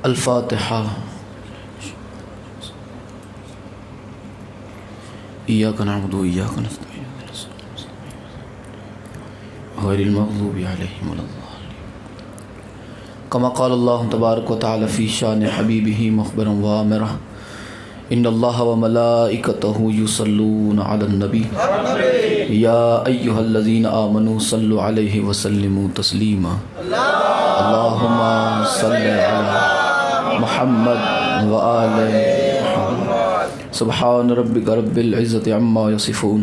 الفاتحہ. ایاک نعبد و ایاک نستعین غیر المغضوب علیہم ولا الضالین. کما قال اللہ تبارک و تعالی فی شان حبیبہ مخبرا وآمرا ان اللہ وملائکتہ یصلون علی النبی یا ایہا الذین آمنوا صلوا علیہ وسلموا تسلیما. اللہم صلی علی محمد وآل محمد. سبحان ربک رب العزت عما یصفون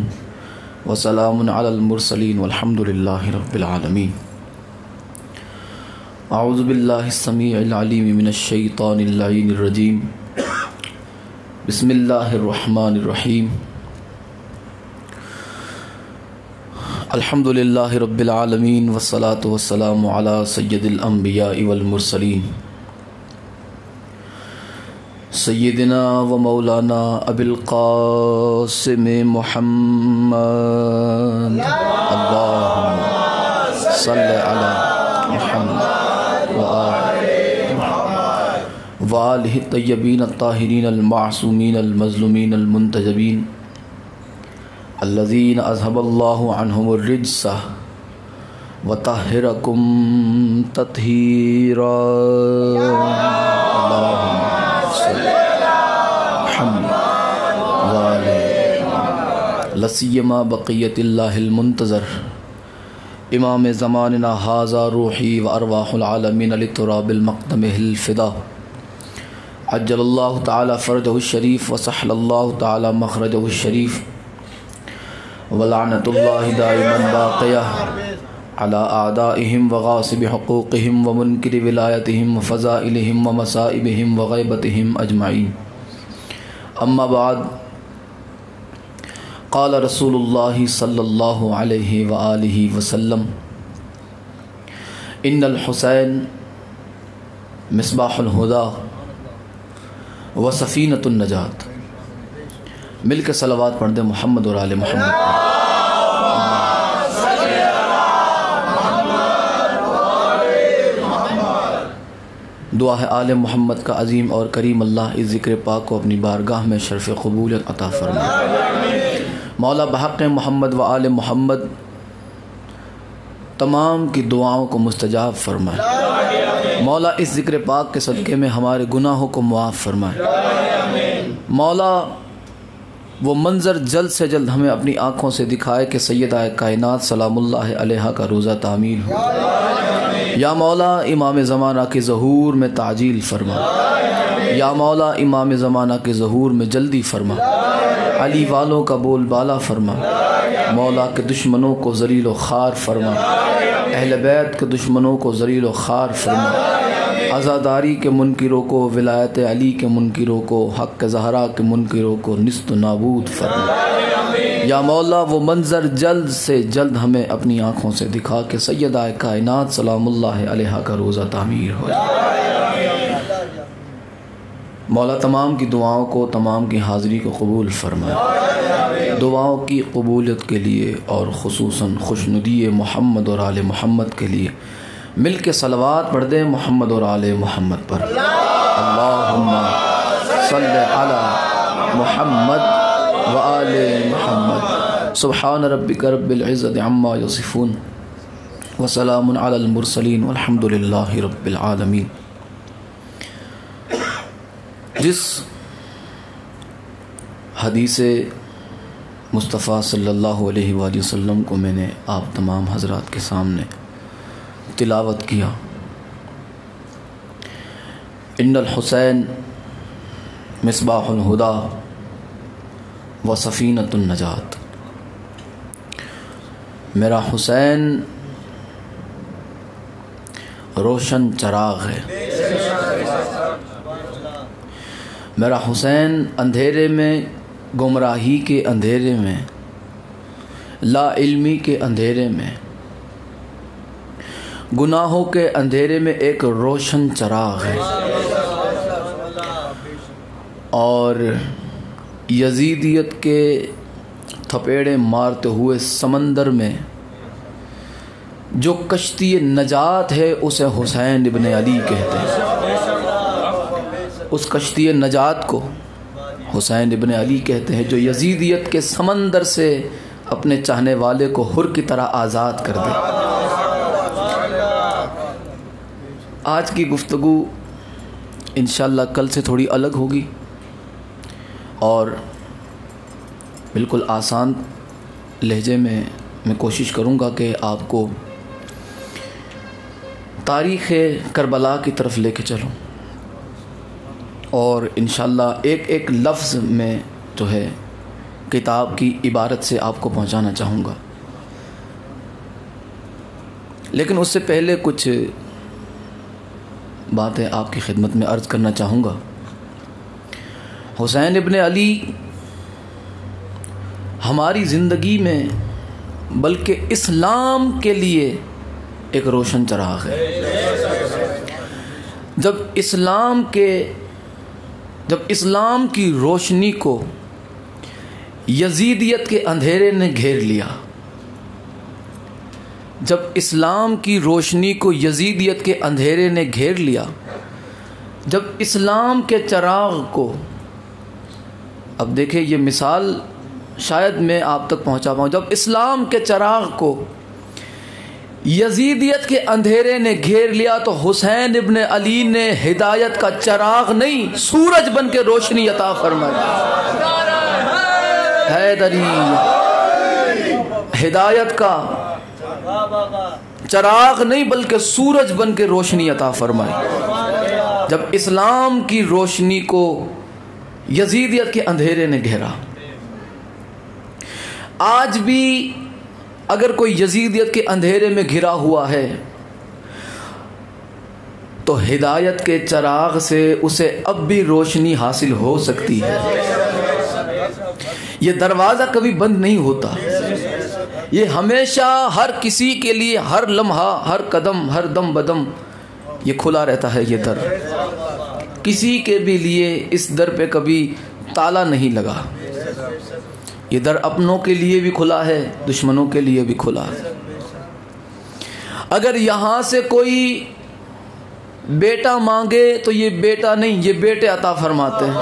وسلام علی المرسلین والحمد للہ رب العالمین. اعوذ باللہ السمیع العلیم من الشیطان اللعین الرجیم. بسم اللہ الرحمن الرحیم. الحمد للہ رب العالمین والصلاة والسلام علی سید الانبیاء والمرسلین سیدنا و مولانا ابی القاسم محمد. اللہم صلی علی محمد وآلہ الطیبین الطاہرین المعصومین المظلومین المنتجبین الذین اذھب اللہ عنہم الرجس وطہرکم تطہیرا. اللہم صلی محمد وآلہ لسیما بقیت اللہ المنتظر امام زماننا ھذا روحی و ارواح العالمین لتراب المقدم الفدا عجل اللہ تعالی فرجہ الشریف وسحل اللہ تعالی مخرجہ الشریف ولعنت اللہ دائما باقیہ علی اعدائہم وغاصب حقوقہم ومنکر ولایتہم وفضائلہم ومصائبہم وغیبتہم اجمعین. اما بعد قال رسول اللہ صلی اللہ علیہ وآلہ وسلم ان الحسین مصباح الہدی وسفینۃ النجات. مل کے صلوات پڑھ دیں محمد اور آل محمد پر. دعا ہے آل محمد کا عظیم اور کریم اللہ اس ذکر پاک کو اپنی بارگاہ میں شرف قبولیت عطا فرمائے. مولا بحق محمد و آل محمد تمام کی دعاؤں کو مستجاب فرمائے. مولا اس ذکر پاک کے صدقے میں ہمارے گناہوں کو معاف فرمائے. مولا وہ منظر جلد سے جلد ہمیں اپنی آنکھوں سے دکھائے کہ سیدہ کائنات سلام اللہ علیہا کا روزہ تعمیر ہو. یا مولا امام زمانہ کے ظہور میں تعجیل فرما. یا مولا امام زمانہ کے ظہور میں جلدی فرما. علی والوں کا بول بالا فرما. مولا کے دشمنوں کو ذلیل و خوار فرما. اہل بیت کے دشمنوں کو ذلیل و خوار فرما. عزاداری کے منکروں کو، ولایت علی کے منکروں کو، حق زہرا کے منکروں کو نیست و نابود فرما. یا مولا وہ منظر جلد سے جلد ہمیں اپنی آنکھوں سے دکھا کہ سیدہ کائنات سلام اللہ علیہا کا روزہ تعمیر ہو جائے. مولا تمام کی دعاؤں کو، تمام کی حاضری کو قبول فرمائے. دعاؤں کی قبولیت کے لیے اور خصوصاً خوشنودی محمد اور آل محمد کے لیے مل کے صلوات پڑھ دیں محمد اور آل محمد پر. اللہم صلی علی محمد وآل محمد. سبحان ربک رب العزت عما یصفون وسلام علی المرسلین والحمد للہ رب العالمین. جس حدیث مصطفیٰ صلی اللہ علیہ وآلہ وسلم کو میں نے آپ تمام حضرات کے سامنے تلاوت کیا، ان الحسین مصباح الہدی وسفینۃ النجات. میرا حسین روشن چراغ ہے. میرا حسین اندھیرے میں، گمراہی کے اندھیرے میں، لا علمی کے اندھیرے میں، گناہوں کے اندھیرے میں ایک روشن چراغ ہے. اور یزیدیت کے تھپیڑے مارتے ہوئے سمندر میں جو کشتی نجات ہے اسے حسین ابن علی کہتے ہیں. اس کشتی نجات کو حسین ابن علی کہتے ہیں جو یزیدیت کے سمندر سے اپنے چاہنے والے کو حر کی طرح آزاد کر دے۔ آج کی گفتگو انشاءاللہ کل سے تھوڑی الگ ہوگی اور بالکل آسان لہجے میں کوشش کروں گا کہ آپ کو تاریخ کربلا کی طرف لے کے چلوں اور انشاءاللہ ایک ایک لفظ میں جو ہے کتاب کی عبارت سے آپ کو پہنچانا چاہوں گا۔ لیکن اس سے پہلے کچھ باتیں آپ کی خدمت میں عرض کرنا چاہوں گا۔ حسین ابن علی ہماری زندگی میں بلکہ اسلام کے لیے ایک روشن چراغ ہے۔ جب اسلام کی روشنی کو یزیدیت کے اندھیرے نے گھیر لیا، جب اسلام کی روشنی کو یزیدیت کے اندھیرے نے گھیر لیا، جب اسلام کے چراغ کو، اب دیکھیں یہ مثال شاید میں آپ تک پہنچا پاؤں، جب اسلام کے چراغ کو یزیدیت کے اندھیرے نے گھیر لیا تو حسین ابن علی نے ہدایت کا چراغ نہیں سورج بن کے روشنی عطا فرمائی۔ حیدری ہدایت کا چراغ نہیں بلکہ سورج بن کے روشنی عطا فرمائی جب اسلام کی روشنی کو یزیدیت کے اندھیرے نے گھیرا۔ آج بھی اگر کوئی یزیدیت کے اندھیرے میں گھرا ہوا ہے تو ہدایت کے چراغ سے اسے اب بھی روشنی حاصل ہو سکتی ہے۔ یہ دروازہ کبھی بند نہیں ہوتا، یہ ہمیشہ ہر کسی کے لیے ہر لمحہ، ہر قدم، ہر دم بدم یہ کھلا رہتا ہے۔ یہ در کسی کے بھی لیے اس در پہ کبھی تالا نہیں لگا، یہ در اپنوں کے لیے بھی کھلا ہے، دشمنوں کے لیے بھی کھلا ہے۔ اگر یہاں سے کوئی بیٹا مانگے تو یہ بیٹا نہیں، یہ بیٹے عطا فرماتے ہیں۔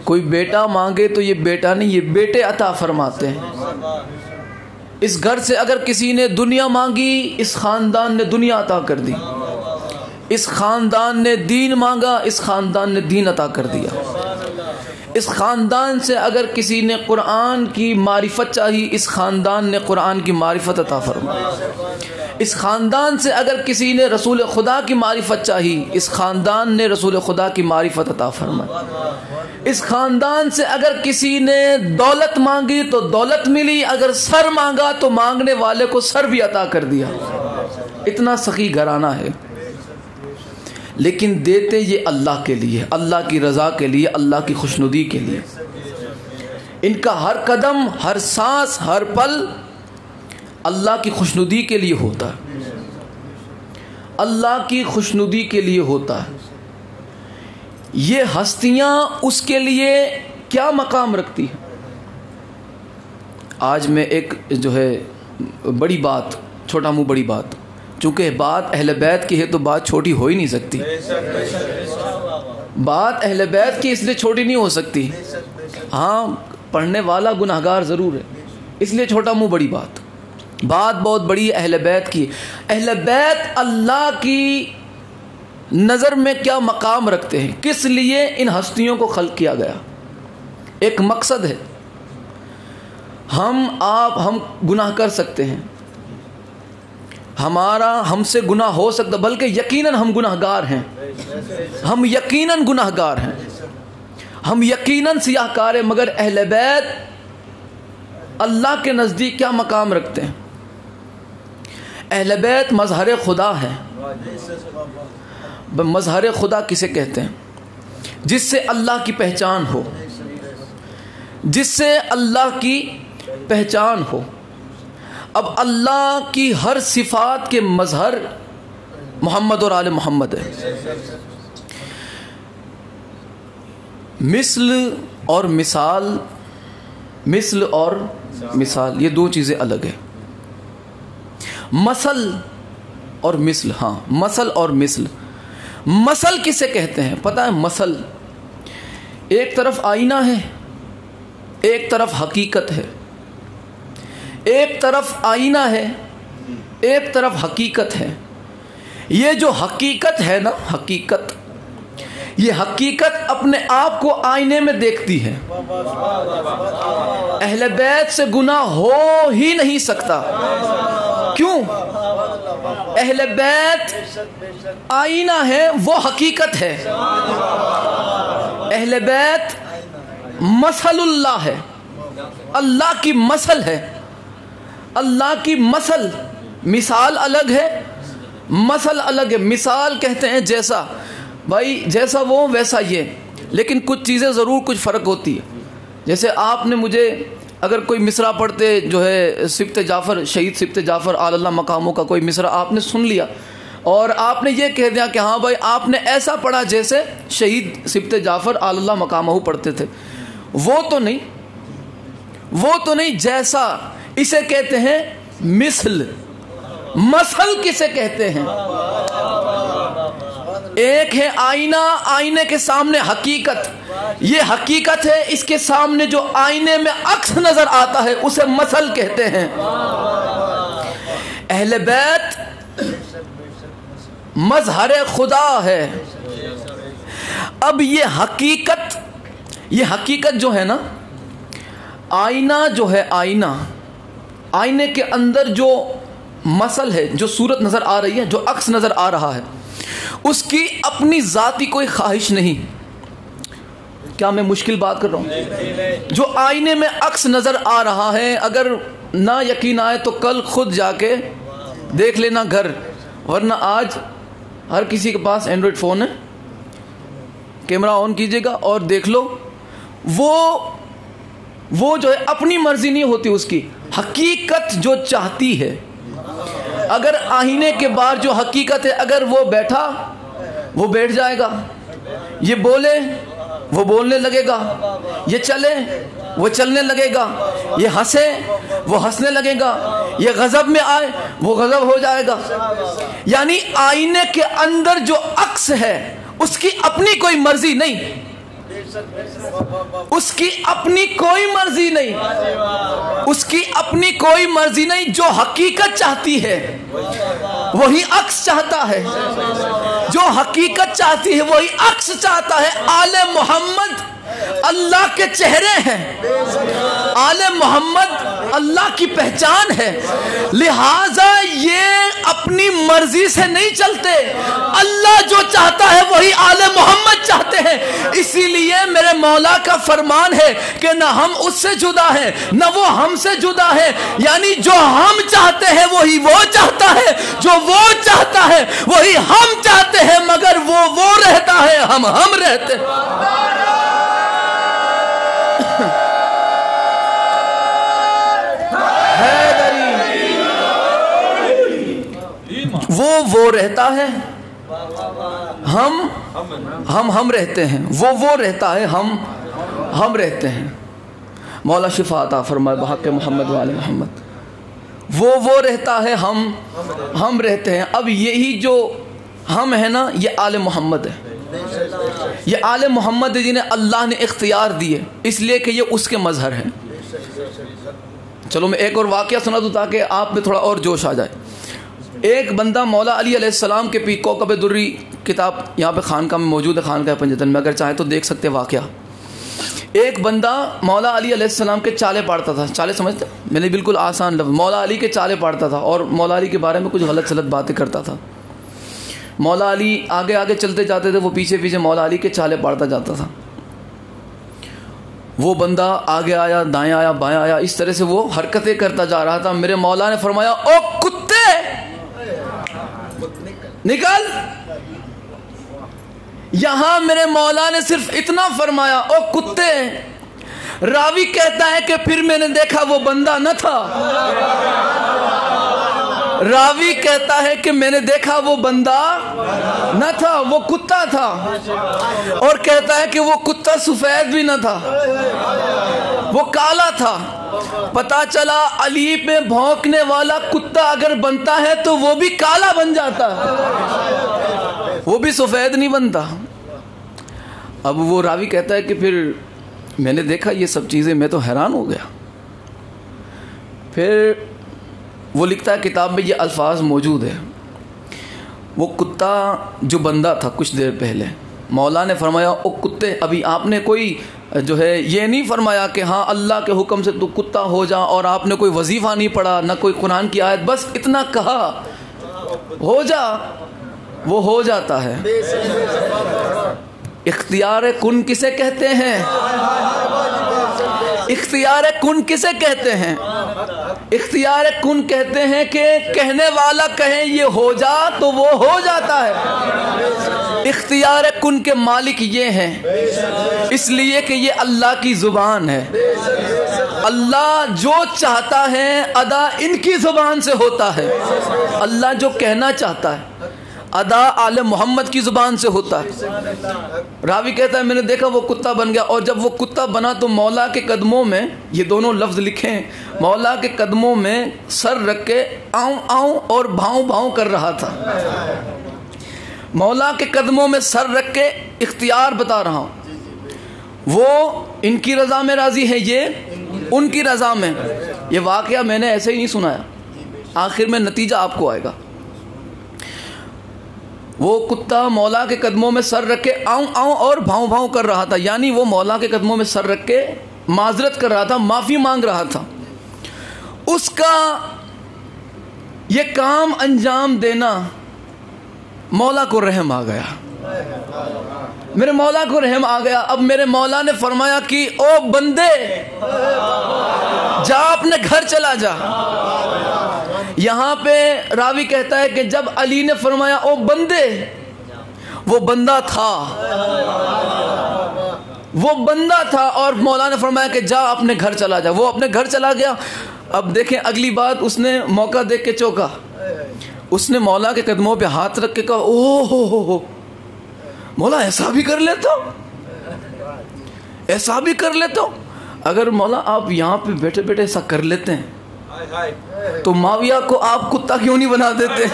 کوئی بیٹا مانگے تو یہ بیٹا نہیں، یہ بیٹے عطا فرماتے ہیں۔ اس گھر سے اگر کسی نے دنیا مانگی، اس خاندان نے دنیا عطا کر دی۔ اس خاندان نے دین مانگا، اس خاندان نے دین عطا کر دیا۔ اس خاندان سے اگر کسی نے قرآن کی معرفت چاہی، اس خاندان نے قرآن کی معرفت عطا فرمائی۔ اس خاندان سے اگر کسی نے رسول خدا کی معرفت چاہی، اس خاندان نے رسول خدا کی معرفت عطا فرمائی۔ اس خاندان سے اگر کسی نے دولت مانگی تو دولت ملی، اگر سر مانگا تو مانگنے والے کو سر بھی عطا کر دیا۔ اتنا سخی گھرانہ ہے، لیکن دیتے یہ اللہ کے لیے، اللہ کی رضا کے لیے، اللہ کی خوشنودی کے لیے۔ ان کا ہر قدم، ہر سانس، ہر پل اللہ کی خوشنودی کے لیے ہوتا ہے، اللہ کی خوشنودی کے لیے ہوتا ہے۔ یہ ہستیاں اس کے لیے کیا مقام رکھتی ہیں؟ آج میں ایک جو ہے بڑی بات، چھوٹا منہ بڑی بات، چونکہ بات اہل بیت کی ہے تو بات چھوٹی ہو ہی نہیں سکتی۔ بات اہل بیت کی اس لیے چھوٹی نہیں ہو سکتی، ہاں پڑھنے والا گناہگار ضرور ہے، اس لیے چھوٹا منہ بڑی بات۔ بات بہت بڑی اہل بیت کی۔ اہل بیت اللہ کی نظر میں کیا مقام رکھتے ہیں، کس لیے ان ہستیوں کو خلق کیا گیا؟ ایک مقصد ہے۔ ہم گناہ کر سکتے ہیں، ہم سے گناہ ہو سکتا، بلکہ یقیناً ہم گناہگار ہیں، ہم یقیناً گناہگار ہیں، ہم یقیناً سیاہ کار ہیں، مگر اہل بیت اللہ کے نزدیک کیا مقام رکھتے ہیں؟ اہل بیت مظہر خدا ہے۔ مظہر خدا کسے کہتے ہیں؟ جس سے اللہ کی پہچان ہو، جس سے اللہ کی پہچان ہو۔ اب اللہ کی ہر صفات کے مظہر محمد اور آل محمد ہے۔ مثل اور مثال، مثل اور مثال یہ دو چیزیں الگ ہیں۔ مثل اور مثل، ہاں مثل اور مثل، مسل کسے کہتے ہیں پتہ ہے؟ مسل ایک طرف آئینہ ہے، ایک طرف حقیقت ہے، ایک طرف آئینہ ہے، ایک طرف حقیقت ہے۔ یہ جو حقیقت ہے نا، حقیقت، یہ حقیقت اپنے آپ کو آئینے میں دیکھتی ہے۔ اہل بیت سے گناہ ہو ہی نہیں سکتا۔ کیوں؟ اہل بیت آئینہ ہے، وہ حقیقت ہے۔ اہل بیت مثل اللہ ہے، اللہ کی مثل ہے۔ اللہ کی مثل، مثال الگ ہے، مثل الگ ہے۔ مثال کہتے ہیں جیسا، بھائی جیسا وہ ویسا یہ، لیکن کچھ چیزیں ضرور کچھ فرق ہوتی ہے۔ جیسے آپ نے مجھے اگر کوئی مصرع پڑھتے جو ہے سبط جعفر، شہید سبط جعفر آل اللہ مقاموں کا کوئی مصرع آپ نے سن لیا اور آپ نے یہ کہہ دیا کہ ہاں بھائی آپ نے ایسا پڑھا جیسے شہید سبط جعفر آل اللہ مقامہ پڑھتے تھے، وہ تو نہیں، وہ تو نہیں، جیسا اسے کہتے ہیں مثل۔ مثل کسے کہتے ہیں؟ ایک ہے آئینہ، آئینے کے سامنے حقیقت، یہ حقیقت ہے، اس کے سامنے جو آئینے میں عکس نظر آتا ہے اسے مثل کہتے ہیں۔ اہل بیت مظہر خدا ہے۔ اب یہ حقیقت جو ہے نا، آئینہ جو ہے، آئینے کے اندر جو مثل ہے، جو صورت نظر آ رہی ہے، جو عکس نظر آ رہا ہے، اس کی اپنی ذاتی کوئی خواہش نہیں۔ کیا میں مشکل بات کر رہا ہوں؟ جو آئینے میں عکس نظر آ رہا ہے، اگر نہ یقین آئے تو کل خود جا کے دیکھ لینا گھر، ورنہ آج ہر کسی کے پاس اینڈرائڈ فون ہے، کیمرہ آن کیجئے گا اور دیکھ لو۔ وہ جو ہے اپنی مرضی نہیں ہوتی اس کی، حقیقت جو چاہتی ہے۔ اگر آئینے کے باہر جو حقیقت ہے، اگر وہ بیٹھا وہ بیٹھ جائے گا، یہ بولے وہ بولنے لگے گا، یہ چلے وہ چلنے لگے گا، یہ ہنسے وہ ہنسنے لگے گا، یہ غضب میں آئے وہ غضب ہو جائے گا۔ یعنی آئینے کے اندر جو عکس ہے اس کی اپنی کوئی مرضی نہیں، اس کی اپنی کوئی مرضی نہیں، اس کی اپنی کوئی مرضی نہیں۔ جو حقیقت چاہتی ہے وہی عکس چاہتا ہے، جو حقیقت چاہتی ہے وہی عکس چاہتا ہے۔ آل محمد اللہ کے چہرے ہیں، آل محمد اللہ کی پہچان ہے، لہذا یہ اپنی مرضی سے نہیں چلتے، اللہ جو چاہتا ہے وہی آل محمد چاہتے ہیں۔ اسی لیے میرے مولا کا فرمان ہے کہ نہ ہم اس سے جدا ہیں نہ وہ ہم سے جدا ہے، یعنی جو ہم چاہتے ہیں وہی وہ چاہتا ہے، جو وہ چاہتا ہے وہی ہم چاہتے ہیں، مگر وہ رہتا ہے، ہم رہتے ہیں۔ وہ رہتا ہے، ہم رہتے ہیں، وہ رہتا ہے، ہم رہتے ہیں۔ مولا شفا عطا فرمائے بحق محمد وآل محمد۔ وہ رہتا ہے، ہم رہتے ہیں۔ اب یہی جو ہم ہے نا، یہ آل محمد ہے، یہ آل محمد جنہیں اللہ نے اختیار دیے، اس لیے کہ یہ اس کے مظہر ہیں۔ چلو میں ایک اور واقعہ سنا دوں تاکہ آپ میں تھوڑا اور جوش آ جائے۔ ایک بندہ مولا علی علیہ السلام کے پی کوکب دری کتاب یہاں پہ خانقاہ میں موجود ہے، خانقاہ پنجتن میں، اگر چاہیں تو دیکھ سکتے واقعہ۔ ایک بندہ مولا علی علیہ السلام کے چالے پاڑتا تھا، چالے سمجھتے؟ میں نے بالکل آسان لفظ، مولا علی کے چالے پاڑتا تھا اور مولا علی کے بارے میں کچھ غلط سلط باتیں کرتا تھا۔ مولا علی آگے آگے چلتے جاتے تھے، وہ پیچھے پیچھے مولا علی کے چالے پاڑتا جاتا تھا۔ وہ بندہ آگے آیا، دائیں آیا، بائیں آیا، اس طرح سے وہ حرکتیں کرتا جا رہا تھا۔ میرے مولا نے فرمایا، او کتے نکل۔ یہاں میرے مولا نے صرف اتنا فرمایا، او کتے۔ راوی کہتا ہے کہ پھر میں نے دیکھا وہ بندہ نہ تھا، راوی کہتا ہے کہ میں نے دیکھا وہ بندہ نہ تھا، وہ کتا تھا، اور کہتا ہے کہ وہ کتا سفید بھی نہ تھا، وہ کالا تھا۔ پتا چلا علی پہ بھونکنے والا کتا اگر بنتا ہے تو وہ بھی کالا بن جاتا ہے۔ وہ بھی سفید نہیں بنتا. اب وہ راوی کہتا ہے کہ پھر میں نے دیکھا یہ سب چیزیں, میں تو حیران ہو گیا. پھر وہ لکھتا ہے کتاب میں یہ الفاظ موجود ہے. وہ کتا جو بندہ تھا کچھ دیر پہلے, مولا نے فرمایا او کتے, ابھی آپ نے کوئی جو ہے یہ نہیں فرمایا کہ ہاں اللہ کے حکم سے تو کتا ہو جا, اور آپ نے کوئی وظیفہ نہیں پڑھا نہ کوئی قرآن کی آیت, بس اتنا کہا ہو جا, وہ ہو جاتا ہے. اختیار کن کسے کہتے ہیں؟ اختیار کن کسے کہتے ہیں؟ اختیار کن کہتے ہیں کہ کہنے والا کہے یہ ہو جا تو وہ ہو جاتا ہے. اختیار کن کے مالک یہ ہیں, اس لیے کہ یہ اللہ کی زبان ہے. اللہ جو چاہتا ہے ادا ان کی زبان سے ہوتا ہے. اللہ جو کہنا چاہتا ہے ادا آل محمد کی زبان سے ہوتا ہے. راوی کہتا ہے میں نے دیکھا وہ کتا بن گیا, اور جب وہ کتا بنا تو مولا کے قدموں میں, یہ دونوں لفظ لکھیں, مولا کے قدموں میں سر رکھ کے آؤں آؤں اور بھاؤں بھاؤں کر رہا تھا. مولا کے قدموں میں سر رکھ کے اختیار بتا رہا ہوں. وہ ان کی رضا میں راضی ہے, یہ ان کی رضا میں. یہ واقعہ میں نے ایسے ہی نہیں سنایا, آخر میں نتیجہ آپ کو آئے گا. وہ کتا مولا کے قدموں میں سر رکھ کے آؤں آؤں اور بھاؤں بھاؤں کر رہا تھا, یعنی وہ مولا کے قدموں میں سر رکھ کے معذرت کر رہا تھا, معافی مانگ رہا تھا. اس کا یہ کام انجام دینا مولا کو رحم آ گیا, میرے مولا کو رحم آ گیا. اب میرے مولا نے فرمایا کہ او بندے جا اپنے گھر چلا جا. یہاں پہ راوی کہتا ہے کہ جب علی نے فرمایا او بندے, وہ بندہ تھا, وہ بندہ تھا, اور مولا نے فرمایا کہ جا اپنے گھر چلا جا. وہ اپنے گھر چلا گیا. اب دیکھیں اگلی بات, اس نے موقع دیکھ کے چوکا, اس نے مولا کے قدموں پہ ہاتھ رکھ کے کہا او ہو مولا ایسا بھی کر لیتا ہوں, ایسا بھی کر لیتا ہوں. اگر مولا آپ یہاں پہ بیٹھے بیٹھے ایسا کر لیتے ہیں تو معاویہ کو آپ کتا کیوں نہیں بنا دیتے؟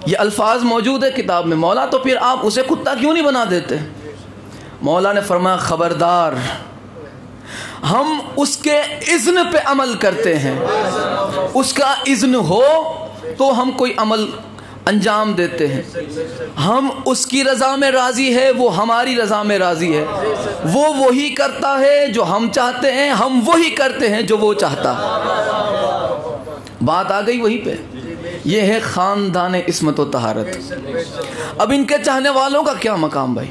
یہ الفاظ موجود ہے کتاب میں. مولا تو پھر آپ اسے کتا کیوں نہیں بنا دیتے؟ مولا نے فرمایا خبردار, ہم اس کے اذن پہ عمل کرتے ہیں, اس کا اذن ہو تو ہم کوئی عمل انجام دیتے ہیں. ہم اس کی رضا میں راضی ہے, وہ ہماری رضا میں راضی ہے. وہ وہی کرتا ہے جو ہم چاہتے ہیں, ہم وہی کرتے ہیں جو وہ چاہتا ہے. بات آ گئی وہیں پہ. یہ ہے خاندان عصمت و طہارت. اب ان کے چاہنے والوں کا کیا مقام بھائی,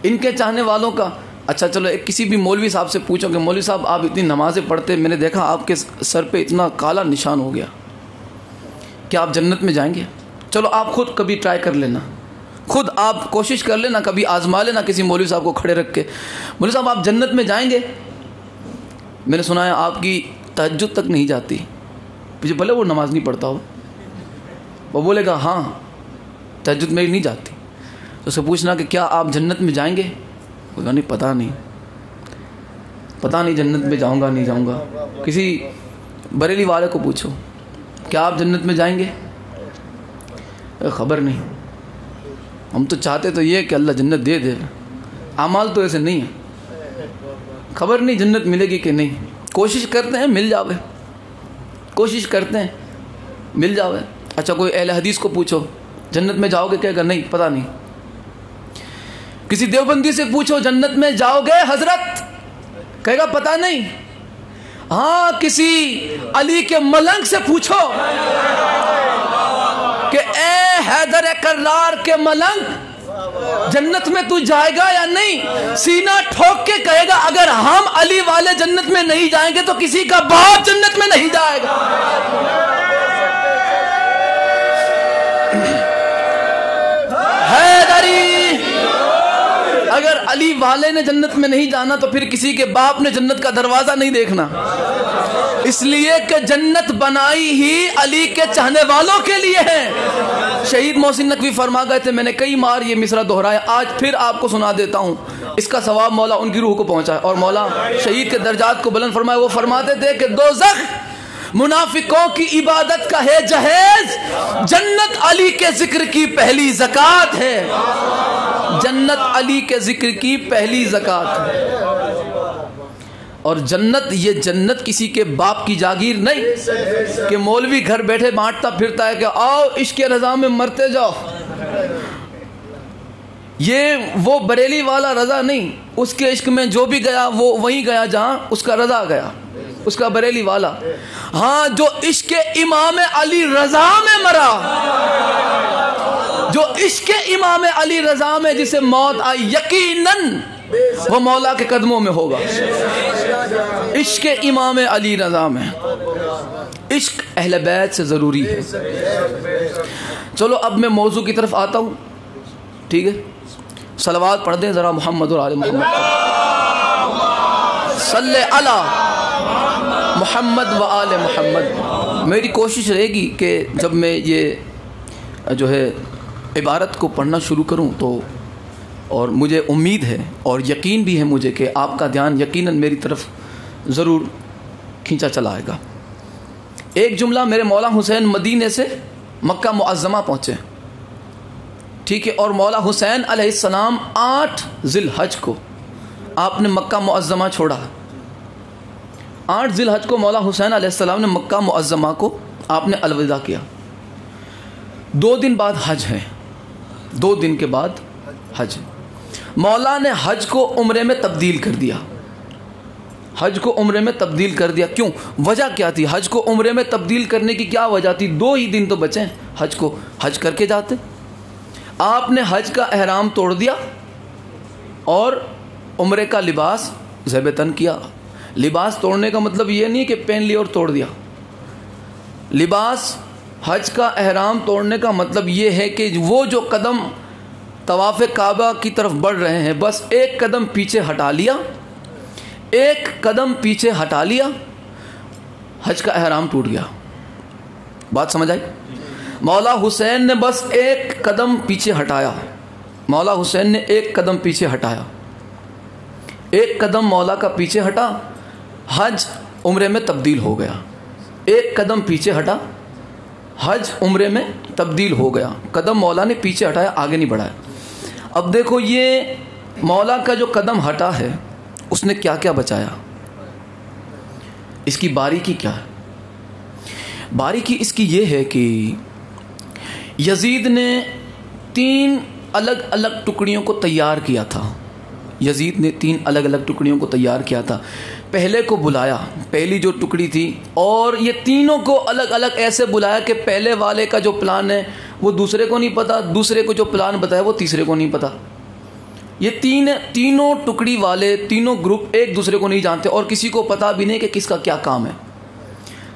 ان کے چاہنے والوں کا. اچھا چلو ایک کسی بھی مولوی صاحب سے پوچھو کہ مولوی صاحب آپ اتنی نمازیں پڑھتے, میں نے دیکھا آپ کے سر پہ اتنا کالا نشان ہو گیا, کیا آپ جنت میں جائیں گے؟ چلو آپ خود کبھی ٹرائی کر لینا, خود آپ کوشش کر لینا, کبھی آزما لینا کسی مولوی صاحب کو کھڑے رکھ کے, مولوی صاحب آپ جنت میں جائیں گے؟ میں نے سنا ہے آپ کی تہجد تک نہیں جاتی. مجھے بھلے وہ نماز نہیں پڑھتا ہو, وہ بولے گا ہاں تہجد میری نہیں جاتی. تو اسے پوچھنا کہ کیا آپ جنت میں جائیں گے؟ بولا نہیں پتہ نہیں جنت میں جاؤں گا نہیں جاؤں گا. کسی بریلی والے کو پوچھو کیا آپ جنت میں جائیں گے؟ خبر نہیں, ہم تو چاہتے تو یہ کہ اللہ جنت دے دے, اعمال تو ایسے نہیں ہیں, خبر نہیں جنت ملے گی کہ نہیں. کوشش کرتے ہیں مل جاوے, کوشش کرتے ہیں مل جاوے. اچھا کوئی اہل حدیث کو پوچھو جنت میں جاؤ گے, کہے گا نہیں پتہ نہیں. کسی دیوبندی سے پوچھو جنت میں جاؤ گے حضرت, کہے گا پتہ نہیں. ہاں کسی علی کے ملنگ سے پوچھو کہ اے حیدر کرار کے ملنگ جنت میں تو جائے گا یا نہیں, سینہ ٹھوک کے کہے گا اگر ہم علی والے جنت میں نہیں جائیں گے تو کسی کا باپ جنت میں نہیں جائے گا. حیدری, اگر علی والے نے جنت میں نہیں جانا تو پھر کسی کے باپ نے جنت کا دروازہ نہیں دیکھنا, اس لیے کہ جنت بنائی ہی علی کے چاہنے والوں کے لیے ہے. شہید محسن نقوی فرما گئے تھے, میں نے کئی بار یہ مصرع دہرایا, آج پھر آپ کو سنا دیتا ہوں, اس کا ثواب مولا ان کی روح کو پہنچائے اور مولا شہید کے درجات کو بلند فرمائے. وہ فرماتے تھے کہ دوزخ منافقوں کی عبادت کا ہے جہیز، جنت علی کے ذکر کی پہلی زکوٰۃ ہے، جنت علی کے ذکر کی پہلی زکوٰۃ ہے۔ اور جنت، یہ جنت کسی کے باپ کی جاگیر نہیں کہ مولوی گھر بیٹھے بانٹتا پھرتا ہے کہ آؤ عشق رضا میں مرتے جاؤ۔ یہ وہ بریلی والا رضا نہیں، اس کے عشق میں جو بھی گیا وہ وہیں گیا جہاں اس کا رضا گیا، اس کا بریلی والا۔ ہاں، جو عشق امام علی رضا میں مرا، جو عشق امام علی رضا میں جسے موت آئی، یقیناً وہ مولا کے قدموں میں ہوگا۔ عشق امام علی رضا میں، عشق اہل بیت سے ضروری ہے۔ چلو اب میں موضوع کی طرف آتا ہوں، ٹھیک ہے؟ صلوات پڑھ دیں ذرا محمد اور آل محمد، صلی علی محمد و آل محمد۔ میری کوشش رہے گی کہ جب میں یہ جو ہے عبارت کو پڑھنا شروع کروں تو، اور مجھے امید ہے اور یقین بھی ہے مجھے کہ آپ کا دھیان یقیناً میری طرف ضرور کھینچا چلا آئے گا۔ ایک جملہ، میرے مولا حسین مدینے سے مکہ معظمہ پہنچے، ٹھیک ہے، اور مولا حسین علیہ السلام 8 ذی الحج کو آپ نے مکہ معظمہ چھوڑا۔ 8 ذی الحج کو مولا حسین علیہ السلام نے مکہ معظمہ کو آپ نے الوداع کیا۔ 2 دن بعد حج ہے، 2 دن کے بعد حج۔ مولا نے حج کو عمرے میں تبدیل کر دیا، حج کو عمرے میں تبدیل کر دیا۔ کیوں؟ وجہ کیا تھی؟ حج کو عمرے میں تبدیل کرنے کی کیا وجہ تھی؟ 2 ہی دن تو بچے حج کو، حج کر کے جاتے۔ آپ نے حج کا احرام توڑ دیا اور عمرے کا لباس ذیب تن کیا۔ لباس توڑنے کا مطلب یہ نہیں کہ پہن لیا اور توڑ دیا۔ لباس، حج کا احرام توڑنے کا مطلب یہ ہے کہ وہ جو قدم طواف کعبہ کی طرف بڑھ رہے ہیں، بس ایک قدم پیچھے ہٹا لیا، ایک قدم پیچھے ہٹا لیا، حج کا احرام ٹوٹ گیا۔ بات سمجھ آئی؟ مولا حسین نے بس ایک قدم پیچھے ہٹایا، مولا حسین نے ایک قدم پیچھے ہٹایا، ایک قدم مولا کا پیچھے ہٹا، حج عمرے میں تبدیل ہو گیا۔ ایک قدم پیچھے ہٹا، حج عمرے میں تبدیل ہو گیا۔ قدم مولا نے پیچھے ہٹایا، آگے نہیں بڑھایا۔ اب دیکھو یہ مولا کا جو قدم ہٹا ہے اس نے کیا کیا بچایا، اس کی باریکی کیا ہے؟ باریکی اس کی یہ ہے کہ یزید نے 3 الگ الگ ٹکڑیوں کو تیار کیا تھا، یزید نے 3 الگ الگ ٹکڑیوں کو تیار کیا تھا۔ پہلے کو بلایا، پہلی جو ٹکڑی تھی، اور یہ تینوں کو الگ الگ ایسے بلایا کہ پہلے والے کا جو پلان ہے وہ دوسرے کو نہیں پتا، دوسرے کو جو پلان بتایا وہ تیسرے کو نہیں پتا۔ یہ تینوں ٹکڑی والے، تینوں گروپ ایک دوسرے کو نہیں جانتے اور کسی کو پتا بھی نہیں کہ کس کا کیا کام ہے۔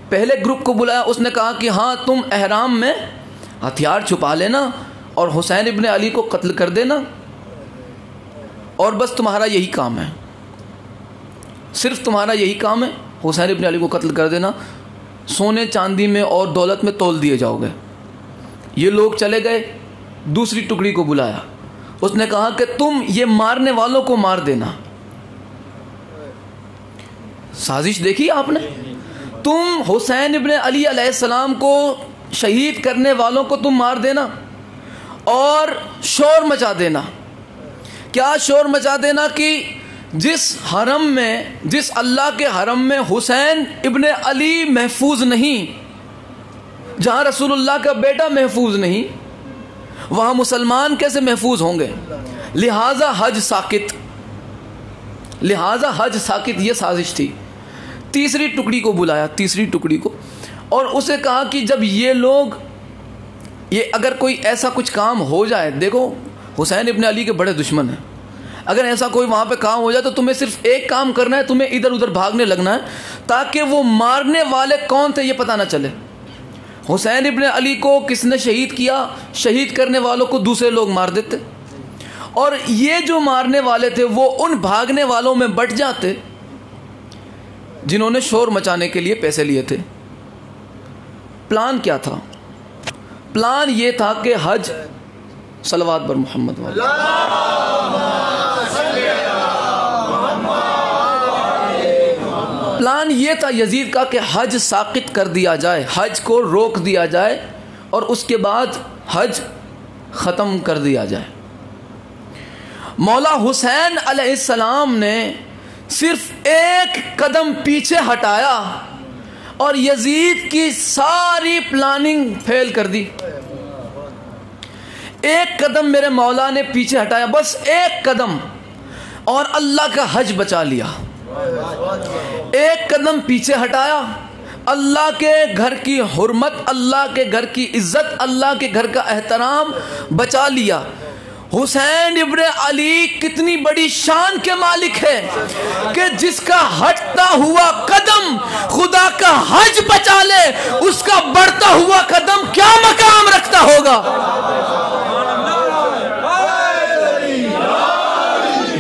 پہلے گروپ کو بلایا، اس نے کہا کہ ہاں تم احرام میں ہتھیار چھپا لینا اور حسین ابن علی کو قتل کر دینا، اور بس تمہارا یہی کام ہے، صرف تمہارا یہی کام ہے، حسین ابن علی کو قتل کر دینا، سونے چاندی میں اور دولت میں تول دیے جاؤ گے۔ یہ لوگ چلے گئے، دوسری ٹکڑی کو بلایا، اس نے کہا کہ تم یہ مارنے والوں کو مار دینا۔ سازش دیکھی آپ نے؟ تم حسین ابن علی علیہ السلام کو شہید کرنے والوں کو تم مار دینا اور شور مچا دینا۔ کیا شور مچا دینا؟ کہ جس حرم میں، جس اللہ کے حرم میں حسین ابن علی محفوظ نہیں، جہاں رسول اللہ کا بیٹا محفوظ نہیں، وہاں مسلمان کیسے محفوظ ہوں گے؟ لہذا حج ساقط، لہذا حج ساقط، یہ سازش تھی۔ تیسری ٹکڑی کو بلایا، تیسری ٹکڑی کو، اور اسے کہا کہ جب یہ لوگ، یہ اگر کوئی ایسا کچھ کام ہو جائے، دیکھو حسین ابن علی کے بڑے دشمن ہیں، اگر ایسا کوئی وہاں پہ کام ہو جائے تو تمہیں صرف ایک کام کرنا ہے، تمہیں ادھر ادھر بھاگنے لگنا ہے تاکہ وہ مارنے والے کون تھے یہ پتہ نہ چلے۔ حسین ابن علی کو کس نے شہید کیا؟ شہید کرنے والوں کو دوسرے لوگ مار دیتے، اور یہ جو مارنے والے تھے وہ ان بھاگنے والوں میں بٹ جاتے جنہوں نے شور مچانے کے لیے پیسے لیے تھے۔ پلان کیا تھا؟ پلان یہ تھا کہ حج، صلوات بر محمد والے، پلان یہ تھا یزید کا کہ حج ساقط کر دیا جائے، حج کو روک دیا جائے اور اس کے بعد حج ختم کر دیا جائے۔ مولا حسین علیہ السلام نے صرف ایک قدم پیچھے ہٹایا اور یزید کی ساری پلاننگ فیل کر دی۔ ایک قدم میرے مولا نے پیچھے ہٹایا، بس ایک قدم، اور اللہ کا حج بچا لیا۔ ایک قدم پیچھے ہٹایا، اللہ کے گھر کی حرمت، اللہ کے گھر کی عزت، اللہ کے گھر کا احترام بچا لیا۔ حسین ابن علی کتنی بڑی شان کے مالک ہے کہ جس کا ہٹتا ہوا قدم خدا کا حج بچا لے، اس کا بڑھتا ہوا قدم کیا مقام رکھتا ہوگا۔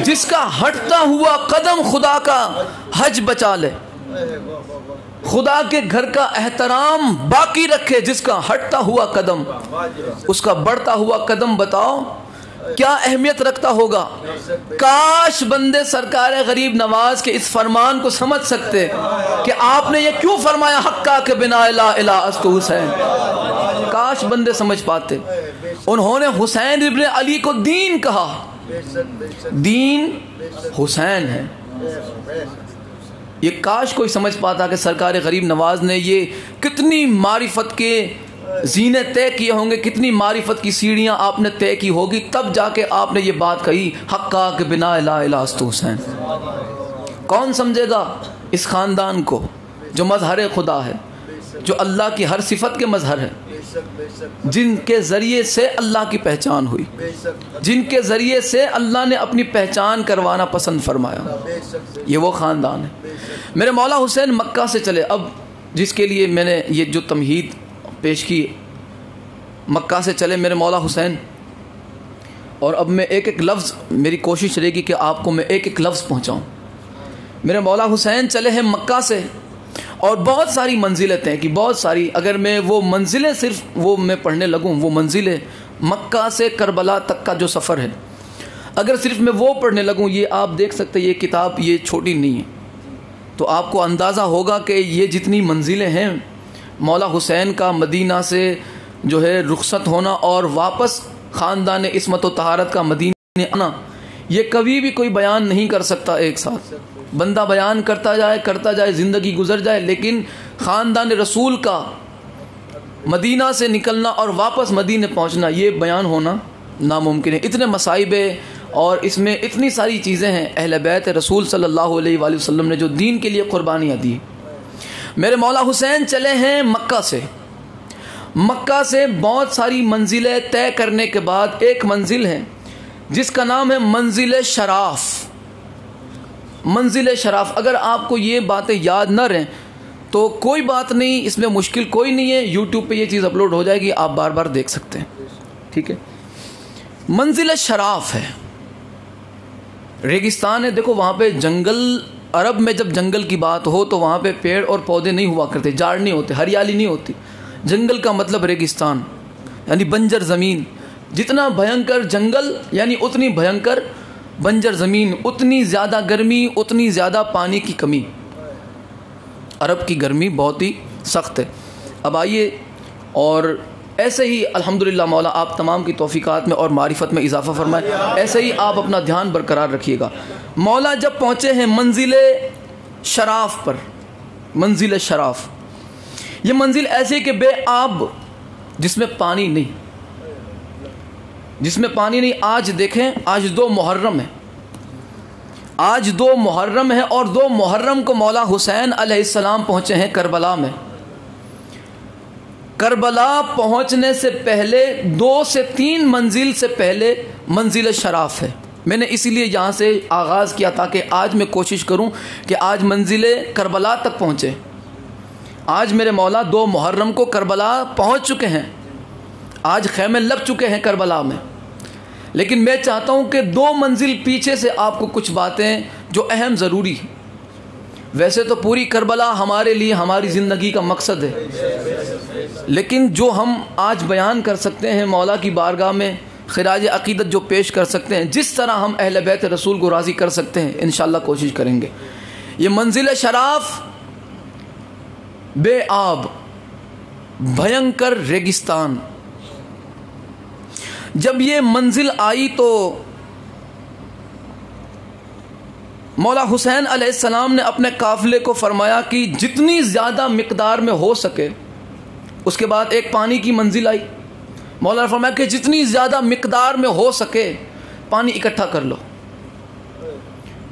جس کا ہٹتا ہوا قدم خدا کا حج بچا لے، خدا کے گھر کا احترام باقی رکھے، جس کا ہٹتا ہوا قدم، اس کا بڑھتا ہوا قدم بتاؤ کیا اہمیت رکھتا ہوگا۔ کاش بندے سرکار غریب نواز کے اس فرمان کو سمجھ سکتے کہ آپ نے یہ کیوں فرمایا، حقا کے بنا لا الہ است حسین۔ کاش بندے سمجھ پاتے۔ انہوں نے حسین ابن علی کو دین کہا، دین حسین ہے۔ یہ کاش کوئی سمجھ پاتا کہ سرکار غریب نواز نے یہ کتنی معرفت کے زینے طے کیے ہوں گے، کتنی معرفت کی سیڑھیاں آپ نے طے کی ہوگی، تب جا کے آپ نے یہ بات کہی، حقا کہ بنا لا الہ است حسین۔ کون سمجھے گا اس خاندان کو جو مظہر خدا ہے، جو اللہ کی ہر صفت کے مظہر ہے، جن کے ذریعے سے اللہ کی پہچان ہوئی، جن کے ذریعے سے اللہ نے اپنی پہچان کروانا پسند فرمایا، یہ وہ خاندان ہے۔ میرے مولا حسین مکہ سے چلے، اب جس کے لیے میں نے یہ جو تمہید پیش کی، مکہ سے چلے میرے مولا حسین، اور اب میں ایک ایک لفظ، میری کوشش رہے گی کہ آپ کو میں ایک ایک لفظ پہنچاؤں۔ میرے مولا حسین چلے ہیں مکہ سے، اور بہت ساری منزلیں طے کی، بہت ساری، اگر میں وہ منزلیں صرف وہ میں پڑھنے لگوں، وہ منزلیں مکہ سے کربلا تک کا جو سفر ہے، اگر صرف میں وہ پڑھنے لگوں، یہ آپ دیکھ سکتے یہ کتاب یہ چھوٹی نہیں ہے، تو آپ کو اندازہ ہوگا کہ یہ جتنی منزلیں ہیں مولا حسین کا مدینہ سے جو ہے رخصت ہونا اور واپس خاندان عصمت و طہارت کا مدینہ آنا، یہ کبھی بھی کوئی بیان نہیں کر سکتا ایک ساتھ۔ بندہ بیان کرتا جائے زندگی گزر جائے، لیکن خاندان رسول کا مدینہ سے نکلنا اور واپس مدینہ پہنچنا یہ بیان ہونا ناممکن ہے۔ اتنے مصائب اور اس میں اتنی ساری چیزیں ہیں، اہل بیت رسول صلی اللہ علیہ وآلہ وسلم نے جو دین کے لیے قربانیاں دی۔ میرے مولا حسین چلے ہیں مکہ سے، مکہ سے بہت ساری منزلیں طے کرنے کے بعد ایک منزل ہے جس کا نام ہے منزل شراف۔ منزل شراف، اگر آپ کو یہ باتیں یاد نہ رہیں تو کوئی بات نہیں، اس میں مشکل کوئی نہیں ہے، یوٹیوب پہ یہ چیز اپلوڈ ہو جائے گی، آپ بار بار دیکھ سکتے ہیں، ٹھیک ہے۔ منزل شراف ہے، ریگستان ہے، دیکھو وہاں پہ جنگل، عرب میں جب جنگل کی بات ہو تو وہاں پہ پیڑ اور پودے نہیں ہوا کرتے، جھاڑ نہیں ہوتے، ہریالی نہیں ہوتی۔ جنگل کا مطلب ریگستان یعنی بنجر زمین، جتنا بھینکر جنگل یعنی اتنی بھینکر بنجر زمین، اتنی زیادہ گرمی، اتنی زیادہ پانی کی کمی۔ عرب کی گرمی بہت ہی سخت ہے۔ اب آئیے، اور ایسے ہی الحمدللہ مولا آپ تمام کی توفیقات میں اور معرفت میں اضافہ فرمائے، ایسے ہی آپ اپنا دھیان برقرار رکھیے گا۔ مولا جب پہنچے ہیں منزل شراف پر، منزل شراف، یہ منزل ایسی کہ بے آب، جس میں پانی نہیں، جس میں پانی نہیں۔ آج دیکھیں، آج 2 محرم ہے، آج 2 محرم ہے، اور 2 محرم کو مولا حسین علیہ السلام پہنچے ہیں کربلا میں۔ کربلا پہنچنے سے پہلے 2 سے 3 منزل سے پہلے منزل شراف ہے۔ میں نے اسی لیے یہاں سے آغاز کیا تاکہ آج میں کوشش کروں کہ آج منزل کربلا تک پہنچے۔ آج میرے مولا 2 محرم کو کربلا پہنچ چکے ہیں، آج خیمے لگ چکے ہیں کربلا میں، لیکن میں چاہتا ہوں کہ 2 منزل پیچھے سے آپ کو کچھ باتیں جو اہم ضروری ہیں۔ ویسے تو پوری کربلا ہمارے لیے ہماری زندگی کا مقصد ہے، لیکن جو ہم آج بیان کر سکتے ہیں مولا کی بارگاہ میں، خراج عقیدت جو پیش کر سکتے ہیں، جس طرح ہم اہل بیت رسول کو راضی کر سکتے ہیں، انشاءاللہ کوشش کریں گے۔ یہ منزل شراف بے آب بھینکر ریگستان. جب یہ منزل آئی تو مولا حسین علیہ السلام نے اپنے قافلے کو فرمایا کہ جتنی زیادہ مقدار میں ہو سکے. اس کے بعد ایک پانی کی منزل آئی. مولا نے فرمایا کہ جتنی زیادہ مقدار میں ہو سکے پانی اکٹھا کر لو,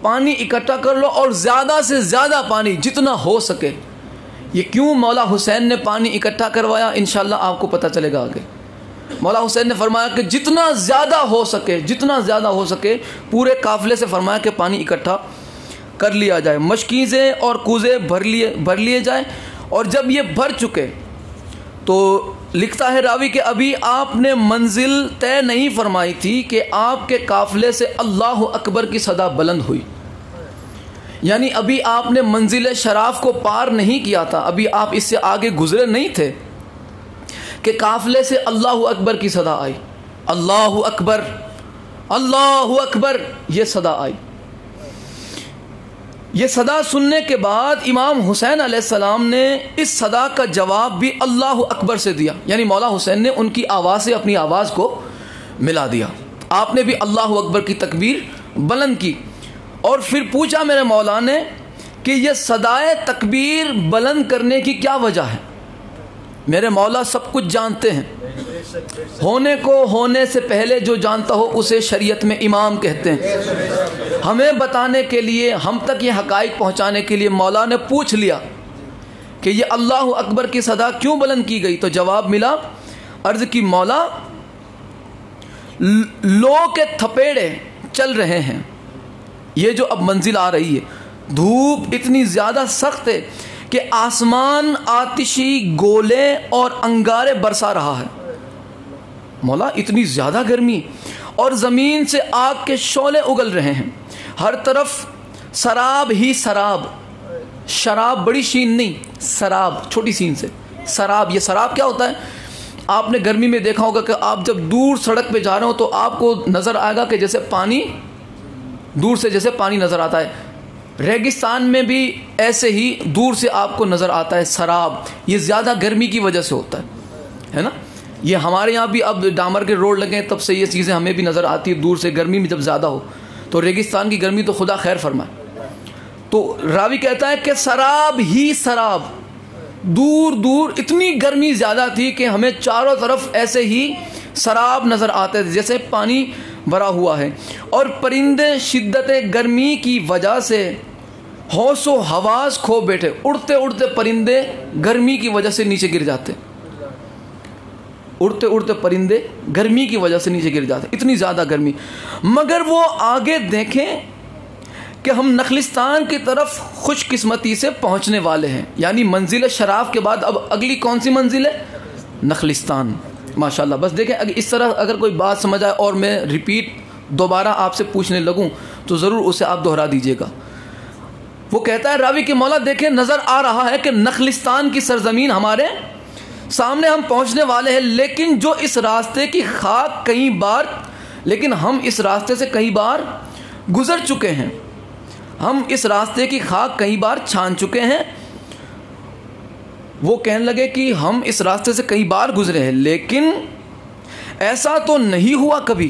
پانی اکٹھا کر لو, اور زیادہ سے زیادہ پانی جتنا ہو سکے. یہ کیوں مولا حسین نے پانی اکٹھا کروایا انشاءاللہ آپ کو پتہ چلے گا آگے. مولا حسین نے فرمایا کہ جتنا زیادہ ہو سکے, جتنا زیادہ ہو سکے پورے قافلے سے فرمایا کہ پانی اکٹھا کر لیا جائے, مشکیزیں اور کوزے بھر لیے جائیں. اور جب یہ بھر چکے تو لکھتا ہے راوی کہ ابھی آپ نے منزل طے نہیں فرمائی تھی کہ آپ کے قافلے سے اللہ اکبر کی صدا بلند ہوئی. یعنی ابھی آپ نے منزل شراف کو پار نہیں کیا تھا, ابھی آپ اس سے آگے گزرے نہیں تھے کہ قافلے سے اللہ اکبر کی صدا آئی. اللہ اکبر, اللہ اکبر, یہ صدا آئی. یہ صدا سننے کے بعد امام حسین علیہ السلام نے اس صدا کا جواب بھی اللہ اکبر سے دیا. یعنی مولا حسین نے ان کی آواز سے اپنی آواز کو ملا دیا. آپ نے بھی اللہ اکبر کی تکبیر بلند کی. اور پھر پوچھا میرے مولا نے کہ یہ صدائے تکبیر بلند کرنے کی کیا وجہ ہے. میرے مولا سب کچھ جانتے ہیں. ہونے کو ہونے سے پہلے جو جانتا ہو اسے شریعت میں امام کہتے ہیں. ہمیں بتانے کے لیے, ہم تک یہ حقائق پہنچانے کے لیے مولا نے پوچھ لیا کہ یہ اللہ اکبر کی صدا کیوں بلند کی گئی. تو جواب ملا, عرض کی مولا لو کے تھپیڑے چل رہے ہیں, یہ جو اب منزل آ رہی ہے, دھوپ اتنی زیادہ سخت ہے کہ آسمان آتشی گولے اور انگارے برسا رہا ہے. مولا اتنی زیادہ گرمی, اور زمین سے آگ کے شعلے اگل رہے ہیں, ہر طرف سراب ہی سراب. شراب بڑی شین نہیں, سراب چھوٹی سین سے سراب. یہ سراب کیا ہوتا ہے؟ آپ نے گرمی میں دیکھا ہوگا کہ آپ جب دور سڑک پہ جا رہے ہو تو آپ کو نظر آئے گا کہ جیسے پانی دور سے جیسے پانی نظر آتا ہے. ریگستان میں بھی ایسے ہی دور سے آپ کو نظر آتا ہے سراب. یہ زیادہ گرمی کی وجہ سے ہوتا ہے نا. یہ ہمارے یہاں بھی اب ڈامر کے روڈ لگے تب سے یہ چیزیں ہمیں بھی نظر آتی ہے دور سے. گرمی میں جب زیادہ ہو تو ریگستان کی گرمی تو خدا خیر فرمائے. تو راوی کہتا ہے کہ سراب ہی سراب, دور دور اتنی گرمی زیادہ تھی کہ ہمیں چاروں طرف ایسے ہی سراب نظر آتے تھے جیسے پانی بھرا ہوا ہے. اور پرندے شدت گرمی کی وجہ سے ہوش و حواس کھو بیٹھے. اڑتے اڑتے پرندے گرمی کی وجہ سے نیچے گر جاتے, اڑتے اڑتے پرندے گرمی کی وجہ سے نیچے گر جاتے, اتنی زیادہ گرمی. مگر وہ آگے دیکھیں کہ ہم نخلستان کی طرف خوش قسمتی سے پہنچنے والے ہیں. یعنی منزل شراف کے بعد اب اگلی کون سی منزل ہے؟ نخلستان. ماشاءاللہ. بس دیکھیں اس طرح اگر کوئی بات سمجھ آئے اور میں ریپیٹ دوبارہ آپ سے پوچھنے لگوں تو ضرور اسے آپ دہرا دیجئے گا. وہ کہتا ہے راوی کہ مولا دیکھیں نظر آ رہا ہے کہ نخلستان کی سرزمین ہمارے سامنے ہم پہنچنے والے ہیں, لیکن جو اس راستے کی خاک کئی بار, لیکن ہم اس راستے سے کئی بار گزر چکے ہیں, ہم اس راستے کی خاک کئی بار چھان چکے ہیں. وہ کہنے لگے کہ ہم اس راستے سے کئی بار گزرے ہیں, لیکن ایسا تو نہیں ہوا کبھی.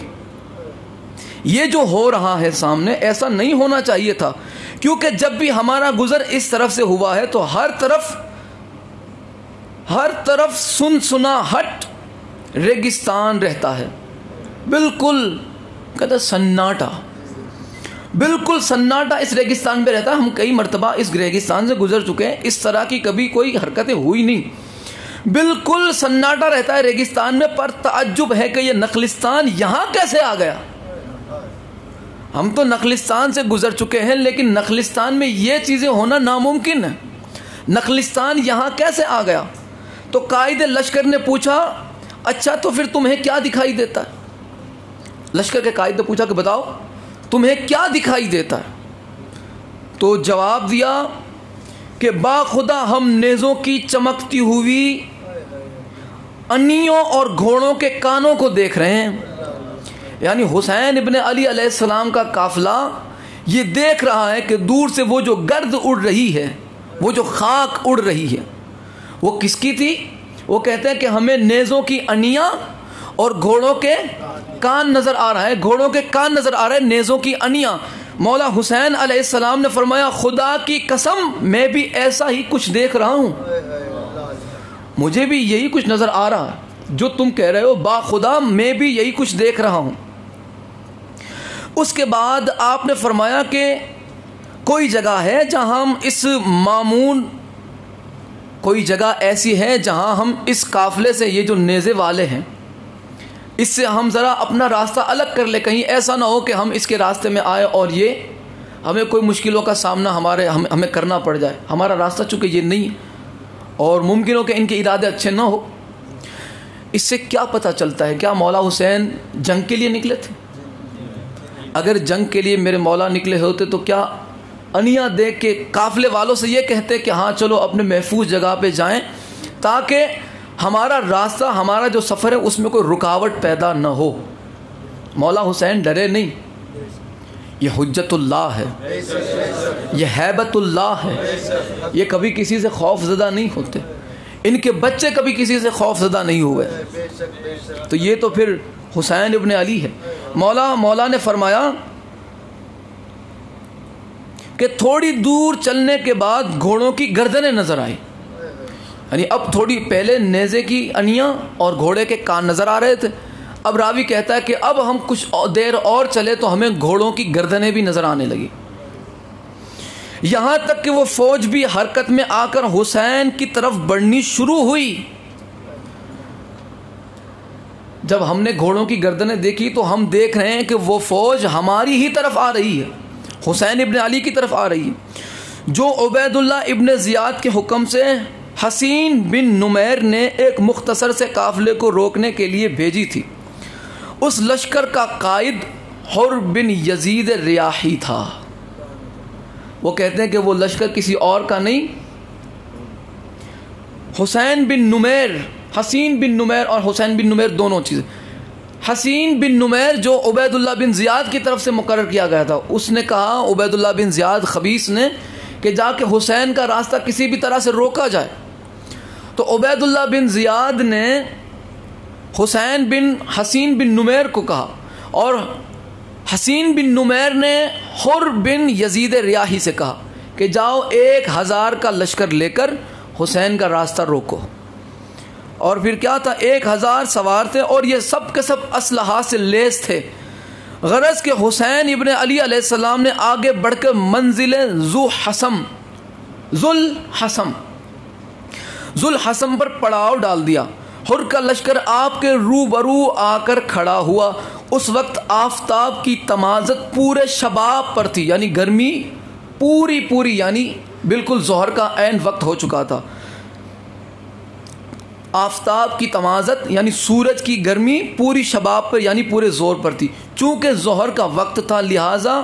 یہ جو ہو رہا ہے سامنے ایسا نہیں ہونا چاہیے تھا, کیونکہ جب بھی ہمارا گزر اس طرف سے ہوا ہے تو ہر طرف سنا ہٹ ریگستان رہتا ہے. بالکل کہتا سناٹا, بالکل سناٹا اس ریگستان میں رہتا ہے. ہم کئی مرتبہ اس ریگستان سے گزر چکے ہیں, اس طرح کی کبھی کوئی حرکتیں ہوئی نہیں. بالکل سناٹا رہتا ہے ریگستان میں. پر تعجب ہے کہ یہ نخلستان یہاں کیسے آ گیا. ہم تو نخلستان سے گزر چکے ہیں, لیکن نخلستان میں یہ چیزیں ہونا ناممکن ہے. نخلستان یہاں کیسے آ گیا؟ تو قائد لشکر نے پوچھا اچھا تو پھر تمہیں کیا دکھائی دیتا ہے؟ لشکر کے قائد نے پوچھا کہ بتاؤ تمہیں کیا دکھائی دیتا ہے؟ تو جواب دیا کہ با خدا ہم نیزوں کی چمکتی ہوئی انیوں اور گھوڑوں کے کانوں کو دیکھ رہے ہیں. یعنی حسین ابن علی علیہ السلام کا قافلہ یہ دیکھ رہا ہے کہ دور سے وہ جو گرد اڑ رہی ہے، وہ جو خاک اڑ رہی ہے، وہ کس کی تھی؟ وہ کہتے ہیں کہ ہمیں نیزوں کی انیاں اور گھوڑوں کے کان نظر آ رہا ہے، گھوڑوں کے کان نظر آ رہے ہیں، نیزوں کی انیاں۔ مولا حسین علیہ السلام نے فرمایا خدا کی قسم میں بھی ایسا ہی کچھ دیکھ رہا ہوں، مجھے بھی یہی کچھ نظر آ رہا ہے جو تم کہہ رہے ہو، با خدا میں بھی یہی کچھ دیکھ رہا ہوں۔ اس کے بعد آپ نے فرمایا کہ کوئی جگہ ہے جہاں ہم اس مامون، کوئی جگہ ایسی ہے جہاں ہم اس قافلے سے، یہ جو نیزے والے ہیں، اس سے ہم ذرا اپنا راستہ الگ کر لیں، کہیں ایسا نہ ہو کہ ہم اس کے راستے میں آئے اور یہ ہمیں کوئی مشکلوں کا سامنا ہمیں کرنا پڑ جائے۔ ہمارا راستہ چونکہ یہ نہیں ہے اور ممکن ہو کہ ان کے ارادے اچھے نہ ہو۔ اس سے کیا پتہ چلتا ہے؟ کیا مولا حسین جنگ کے لیے نکلے تھے؟ اگر جنگ کے لیے میرے مولا نکلے ہوتے تو کیا انیاں دیکھ کے قافلے والوں سے یہ کہتے کہ ہاں چلو اپنے محفوظ جگہ پہ جائیں تاکہ ہمارا راستہ، ہمارا جو سفر ہے اس میں کوئی رکاوٹ پیدا نہ ہو؟ مولا حسین ڈرے نہیں، یہ حجت اللہ ہے، یہ ہیبت اللہ ہے، یہ کبھی کسی سے خوف زدہ نہیں ہوتے، ان کے بچے کبھی کسی سے خوف زدہ نہیں ہوئے، تو یہ تو پھر حسین ابن علی ہے۔ مولا نے فرمایا کہ تھوڑی دور چلنے کے بعد گھوڑوں کی گردنیں نظر آئی، یعنی اب تھوڑی پہلے نیزے کی انیاں اور گھوڑے کے کان نظر آ رہے تھے، اب راوی کہتا ہے کہ اب ہم کچھ دیر اور چلے تو ہمیں گھوڑوں کی گردنیں بھی نظر آنے لگی، یہاں تک کہ وہ فوج بھی حرکت میں آ کر حسین کی طرف بڑھنی شروع ہوئی۔ جب ہم نے گھوڑوں کی گردنیں دیکھی تو ہم دیکھ رہے ہیں کہ وہ فوج ہماری ہی طرف آ رہی ہے، حسین ابن علی کی طرف آ رہی ہے، جو عبید اللہ ابن زیاد کے حکم سے حسین بن نمیر نے ایک مختصر سے قافلے کو روکنے کے لیے بھیجی تھی۔ اس لشکر کا قائد حر بن یزید ریاحی تھا۔ وہ کہتے ہیں کہ وہ لشکر کسی اور کا نہیں، حسین بن نمیر، حسین بن نمیر اور حسین بن نمیر دونوں چیزیں۔ حسین بن نمیر جو عبید اللہ بن زیاد کی طرف سے مقرر کیا گیا تھا، اس نے کہا عبید اللہ بن زیاد خبیث نے کہ جا کے حسین کا راستہ کسی بھی طرح سے روکا جائے، تو عبید اللہ بن زیاد نے حسین بن نمیر کو کہا، اور حسین بن نمیر نے حر بن یزید ریاحی سے کہا کہ جاؤ 1000 کا لشکر لے کر حسین کا راستہ روکو۔ اور پھر کیا تھا، 1000 سوار تھے اور یہ سب کے سب اسلحہ سے لیس تھے، غرض کہ حسین ابن علی علیہ السلام نے آگے بڑھ کر منزل ذوالحسم پر پڑاؤ ڈال دیا۔ حر کا لشکر آپ کے روبرو آ کر کھڑا ہوا۔ اس وقت آفتاب کی تمازت پورے شباب پر تھی، یعنی گرمی پوری یعنی بالکل ظہر کا عین وقت ہو چکا تھا۔ آفتاب کی تمازت یعنی سورج کی گرمی پوری شباب پر یعنی پورے زور پر تھی، چونکہ ظہر کا وقت تھا، لہٰذا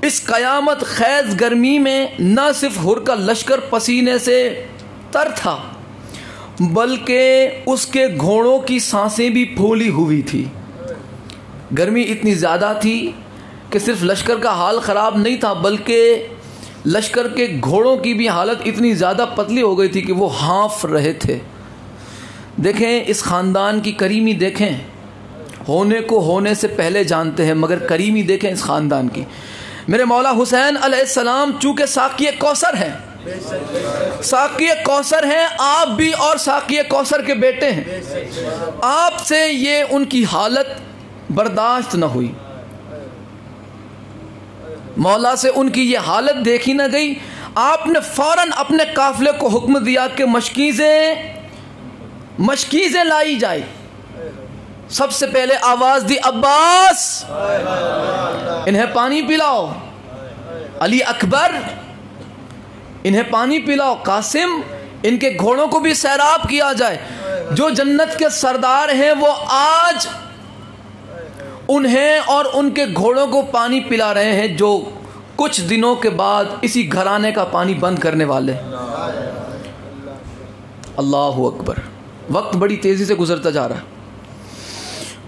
اس قیامت خیز گرمی میں نہ صرف حر کا لشکر پسینے سے تر تھا بلکہ اس کے گھوڑوں کی سانسیں بھی پھولی ہوئی تھی۔ گرمی اتنی زیادہ تھی کہ صرف لشکر کا حال خراب نہیں تھا بلکہ لشکر کے گھوڑوں کی بھی حالت اتنی زیادہ پتلی ہو گئی تھی کہ وہ ہانف رہے تھے۔ دیکھیں اس خاندان کی کریمی، دیکھیں ہونے کو ہونے سے پہلے جانتے ہیں مگر کریمی دیکھیں اس خاندان کی۔ میرے مولا حسین علیہ السلام چونکہ ساقی کوثر ہیں، ساقی کوثر ہیں، آپ بھی اور ساقی کوثر کے بیٹے ہیں، آپ سے یہ ان کی حالت برداشت نہ ہوئی، مولا سے ان کی یہ حالت دیکھی نہ گئی۔ آپ نے فوراً اپنے قافلے کو حکم دیا کہ مشکیزیں لائی جائے۔ سب سے پہلے آواز دی، عباس انہیں پانی پلاؤ، علی اکبر انہیں پانی پلاؤ، قاسم ان کے گھوڑوں کو بھی سیراب کیا جائے۔ جو جنت کے سردار ہیں وہ آج انہیں اور ان کے گھوڑوں کو پانی پلا رہے ہیں جو کچھ دنوں کے بعد اسی گھرانے کا پانی بند کرنے والے۔ اللہ اکبر، وقت بڑی تیزی سے گزرتا جا رہا ہے۔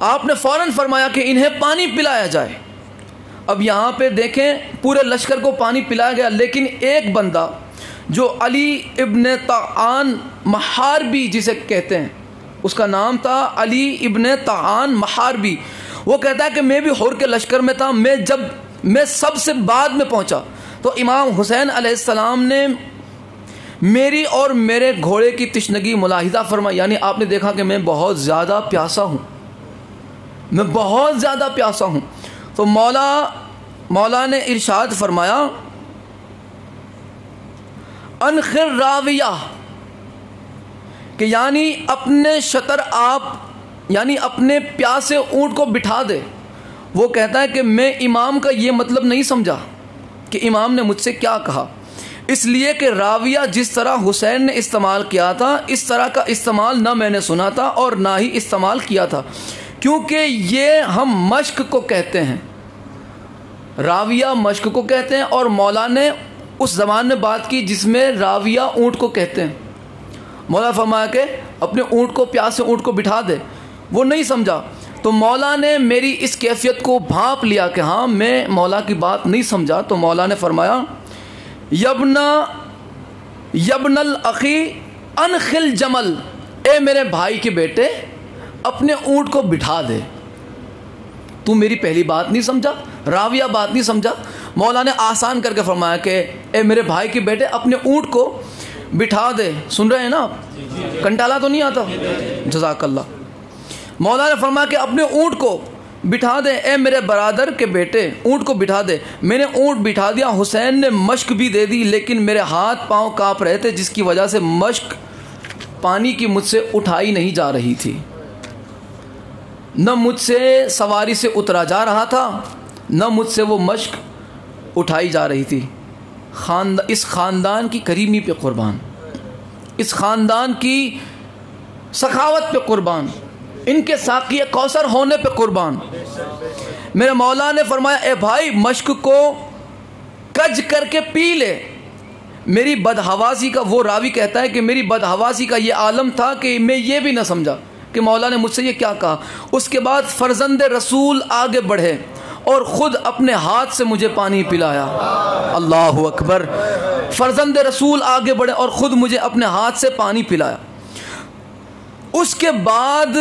آپ نے فوراً فرمایا کہ انہیں پانی پلایا جائے۔ اب یہاں پہ دیکھیں پورے لشکر کو پانی پلایا گیا، لیکن ایک بندہ جو علی ابن طعان محاربی جسے کہتے ہیں، اس کا نام تھا علی ابن طعان محاربی، وہ کہتا ہے کہ میں بھی حر کے لشکر میں تھا، میں سب سے بعد میں پہنچا تو امام حسین علیہ السلام نے میری اور میرے گھوڑے کی تشنگی ملاحظہ فرمائی، یعنی آپ نے دیکھا کہ میں بہت زیادہ پیاسا ہوں، میں بہت زیادہ پیاسا ہوں۔ تو مولا نے ارشاد فرمایا انخر راویہ، کہ یعنی اپنے شطر آپ یعنی اپنے پیاسے اونٹ کو بٹھا دے۔ وہ کہتا ہے کہ میں امام کا یہ مطلب نہیں سمجھا کہ امام نے مجھ سے کیا کہا، اس لیے کہ راویہ جس طرح حسین نے استعمال کیا تھا اس طرح کا استعمال نہ میں نے سنا تھا اور نہ ہی استعمال کیا تھا، کیونکہ یہ ہم مشق کو کہتے ہیں، راویہ مشق کو کہتے ہیں، اور مولا نے اس زبان میں بات کی جس میں راویہ اونٹ کو کہتے ہیں۔ مولا فرمایا کہ اپنے اونٹ کو پیاسے اونٹ کو بٹھا دے، وہ نہیں سمجھا۔ تو مولا نے میری اس کیفیت کو بھانپ لیا کہ ہاں میں مولا کی بات نہیں سمجھا، تو مولا نے فرمایا یبن الاخی انخل جمل، اے میرے بھائی کے بیٹے اپنے اونٹ کو بٹھا دے، تو میری پہلی بات نہیں سمجھا، راویہ بات نہیں سمجھا۔ مولا نے آسان کر کے فرمایا کہ اے میرے بھائی کے بیٹے اپنے اونٹ کو بٹھا دے۔ سن رہے ہیں نا آپ؟ کنٹالا تو نہیں آتا؟ جزاک اللہ۔ مولا نے فرمایا کہ اپنے اونٹ کو بٹھا دے، اے میرے برادر کے بیٹے اونٹ کو بٹھا دے۔ میں نے اونٹ بٹھا دیا، حسین نے مشق بھی دے دی، لیکن میرے ہاتھ پاؤں کانپ رہے تھے جس کی وجہ سے مشق پانی کی مجھ سے اٹھائی نہیں جا رہی تھی، نہ مجھ سے سواری سے اترا جا رہا تھا، نہ مجھ سے وہ مشق اٹھائی جا رہی تھی۔ اس خاندان کی کریمی پہ قربان، اس خاندان کی سخاوت پہ قربان، ان کے ساقی کوثر ہونے پہ قربان۔ میرے مولا نے فرمایا اے بھائی مشق کو کج کر کے پی لے۔ میری بدحواسی کا، وہ راوی کہتا ہے کہ میری بدحواسی کا یہ عالم تھا کہ میں یہ بھی نہ سمجھا کہ مولا نے مجھ سے یہ کیا کہا۔ اس کے بعد فرزند رسول آگے بڑھے اور خود اپنے ہاتھ سے مجھے پانی پلایا۔ اللہ اکبر۔ فرزند رسول آگے بڑھے اور خود مجھے اپنے ہاتھ سے پانی پلایا۔ اس کے بعد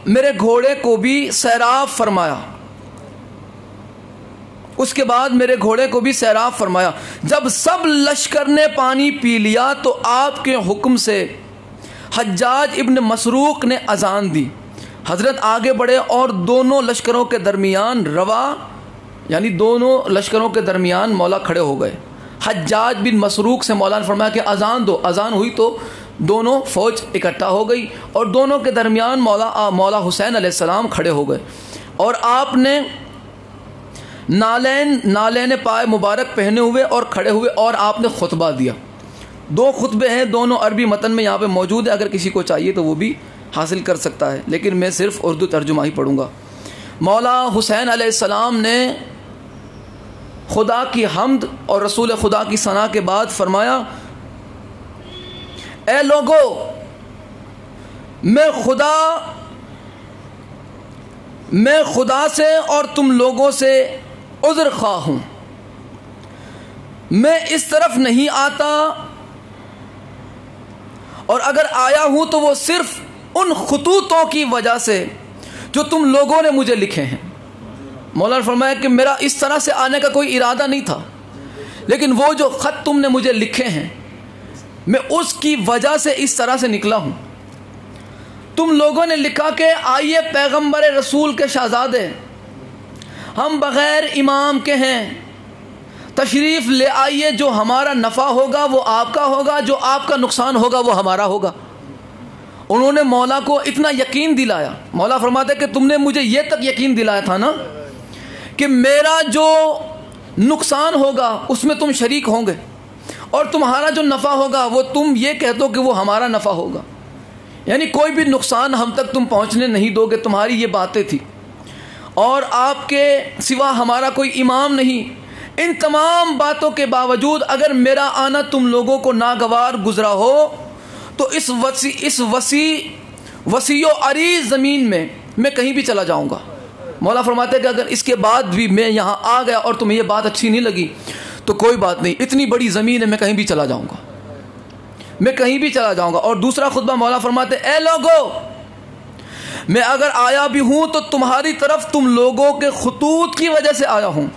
میرے گھوڑے کو بھی سیراب فرمایا، اس کے بعد میرے گھوڑے کو بھی سیراب فرمایا۔ جب سب لشکر نے پانی پی لیا تو آپ کے حکم سے حجاج ابن مسروق نے اذان دی۔ حضرت آگے بڑھے اور دونوں لشکروں کے درمیان یعنی دونوں لشکروں کے درمیان مولا کھڑے ہو گئے۔ حجاج بن مسروق سے مولا نے فرمایا کہ اذان دو۔ اذان ہوئی تو دونوں فوج اکٹھا ہو گئی اور دونوں کے درمیان مولا حسین علیہ السلام کھڑے ہو گئے، اور آپ نے نالین پائے مبارک پہنے ہوئے اور کھڑے ہوئے، اور آپ نے خطبہ دیا۔ دو خطبے ہیں، دونوں عربی متن میں یہاں پہ موجود ہے، اگر کسی کو چاہیے تو وہ بھی حاصل کر سکتا ہے، لیکن میں صرف اردو ترجمہ ہی پڑھوں گا۔ مولا حسین علیہ السلام نے خدا کی حمد اور رسول خدا کی ثنا کے بعد فرمایا اے لوگو، میں خدا سے اور تم لوگوں سے عذر خواہ ہوں۔ میں اس طرف نہیں آتا، اور اگر آیا ہوں تو وہ صرف ان خطوطوں کی وجہ سے جو تم لوگوں نے مجھے لکھے ہیں۔ مولا نے فرمایا کہ میرا اس طرح سے آنے کا کوئی ارادہ نہیں تھا، لیکن وہ جو خط تم نے مجھے لکھے ہیں میں اس کی وجہ سے اس طرح سے نکلا ہوں۔ تم لوگوں نے لکھا کہ آئیے پیغمبر رسول کے شہزادے، ہم بغیر امام کے ہیں، تشریف لے آئیے، جو ہمارا نفع ہوگا وہ آپ کا ہوگا، جو آپ کا نقصان ہوگا وہ ہمارا ہوگا۔ انہوں نے مولا کو اتنا یقین دلایا۔ مولا فرماتے کہ تم نے مجھے یہ تک یقین دلایا تھا نا کہ میرا جو نقصان ہوگا اس میں تم شریک ہوں گے، اور تمہارا جو نفع ہوگا وہ تم یہ کہہ دو کہ وہ ہمارا نفع ہوگا، یعنی کوئی بھی نقصان ہم تک تم پہنچنے نہیں دو گے۔ تمہاری یہ باتیں تھی، اور آپ کے سوا ہمارا کوئی امام نہیں۔ ان تمام باتوں کے باوجود اگر میرا آنا تم لوگوں کو ناگوار گزرا ہو تو اس وسیع و عریض زمین میں کہیں بھی چلا جاؤں گا، مولا فرماتے ہیں کہ اگر اس کے بعد بھی میں یہاں آ گیا اور تمہیں یہ بات اچھی نہیں لگی تو کوئی بات نہیں، اتنی بڑی زمین ہے، میں کہیں بھی چلا جاؤں گا، میں کہیں بھی چلا جاؤں گا۔ اور دوسرا خطبہ مولا فرماتے ہیں اے لوگو، میں اگر آیا بھی ہوں تو تمہاری طرف تم لوگوں کے خطوط کی وجہ سے آیا ہوں،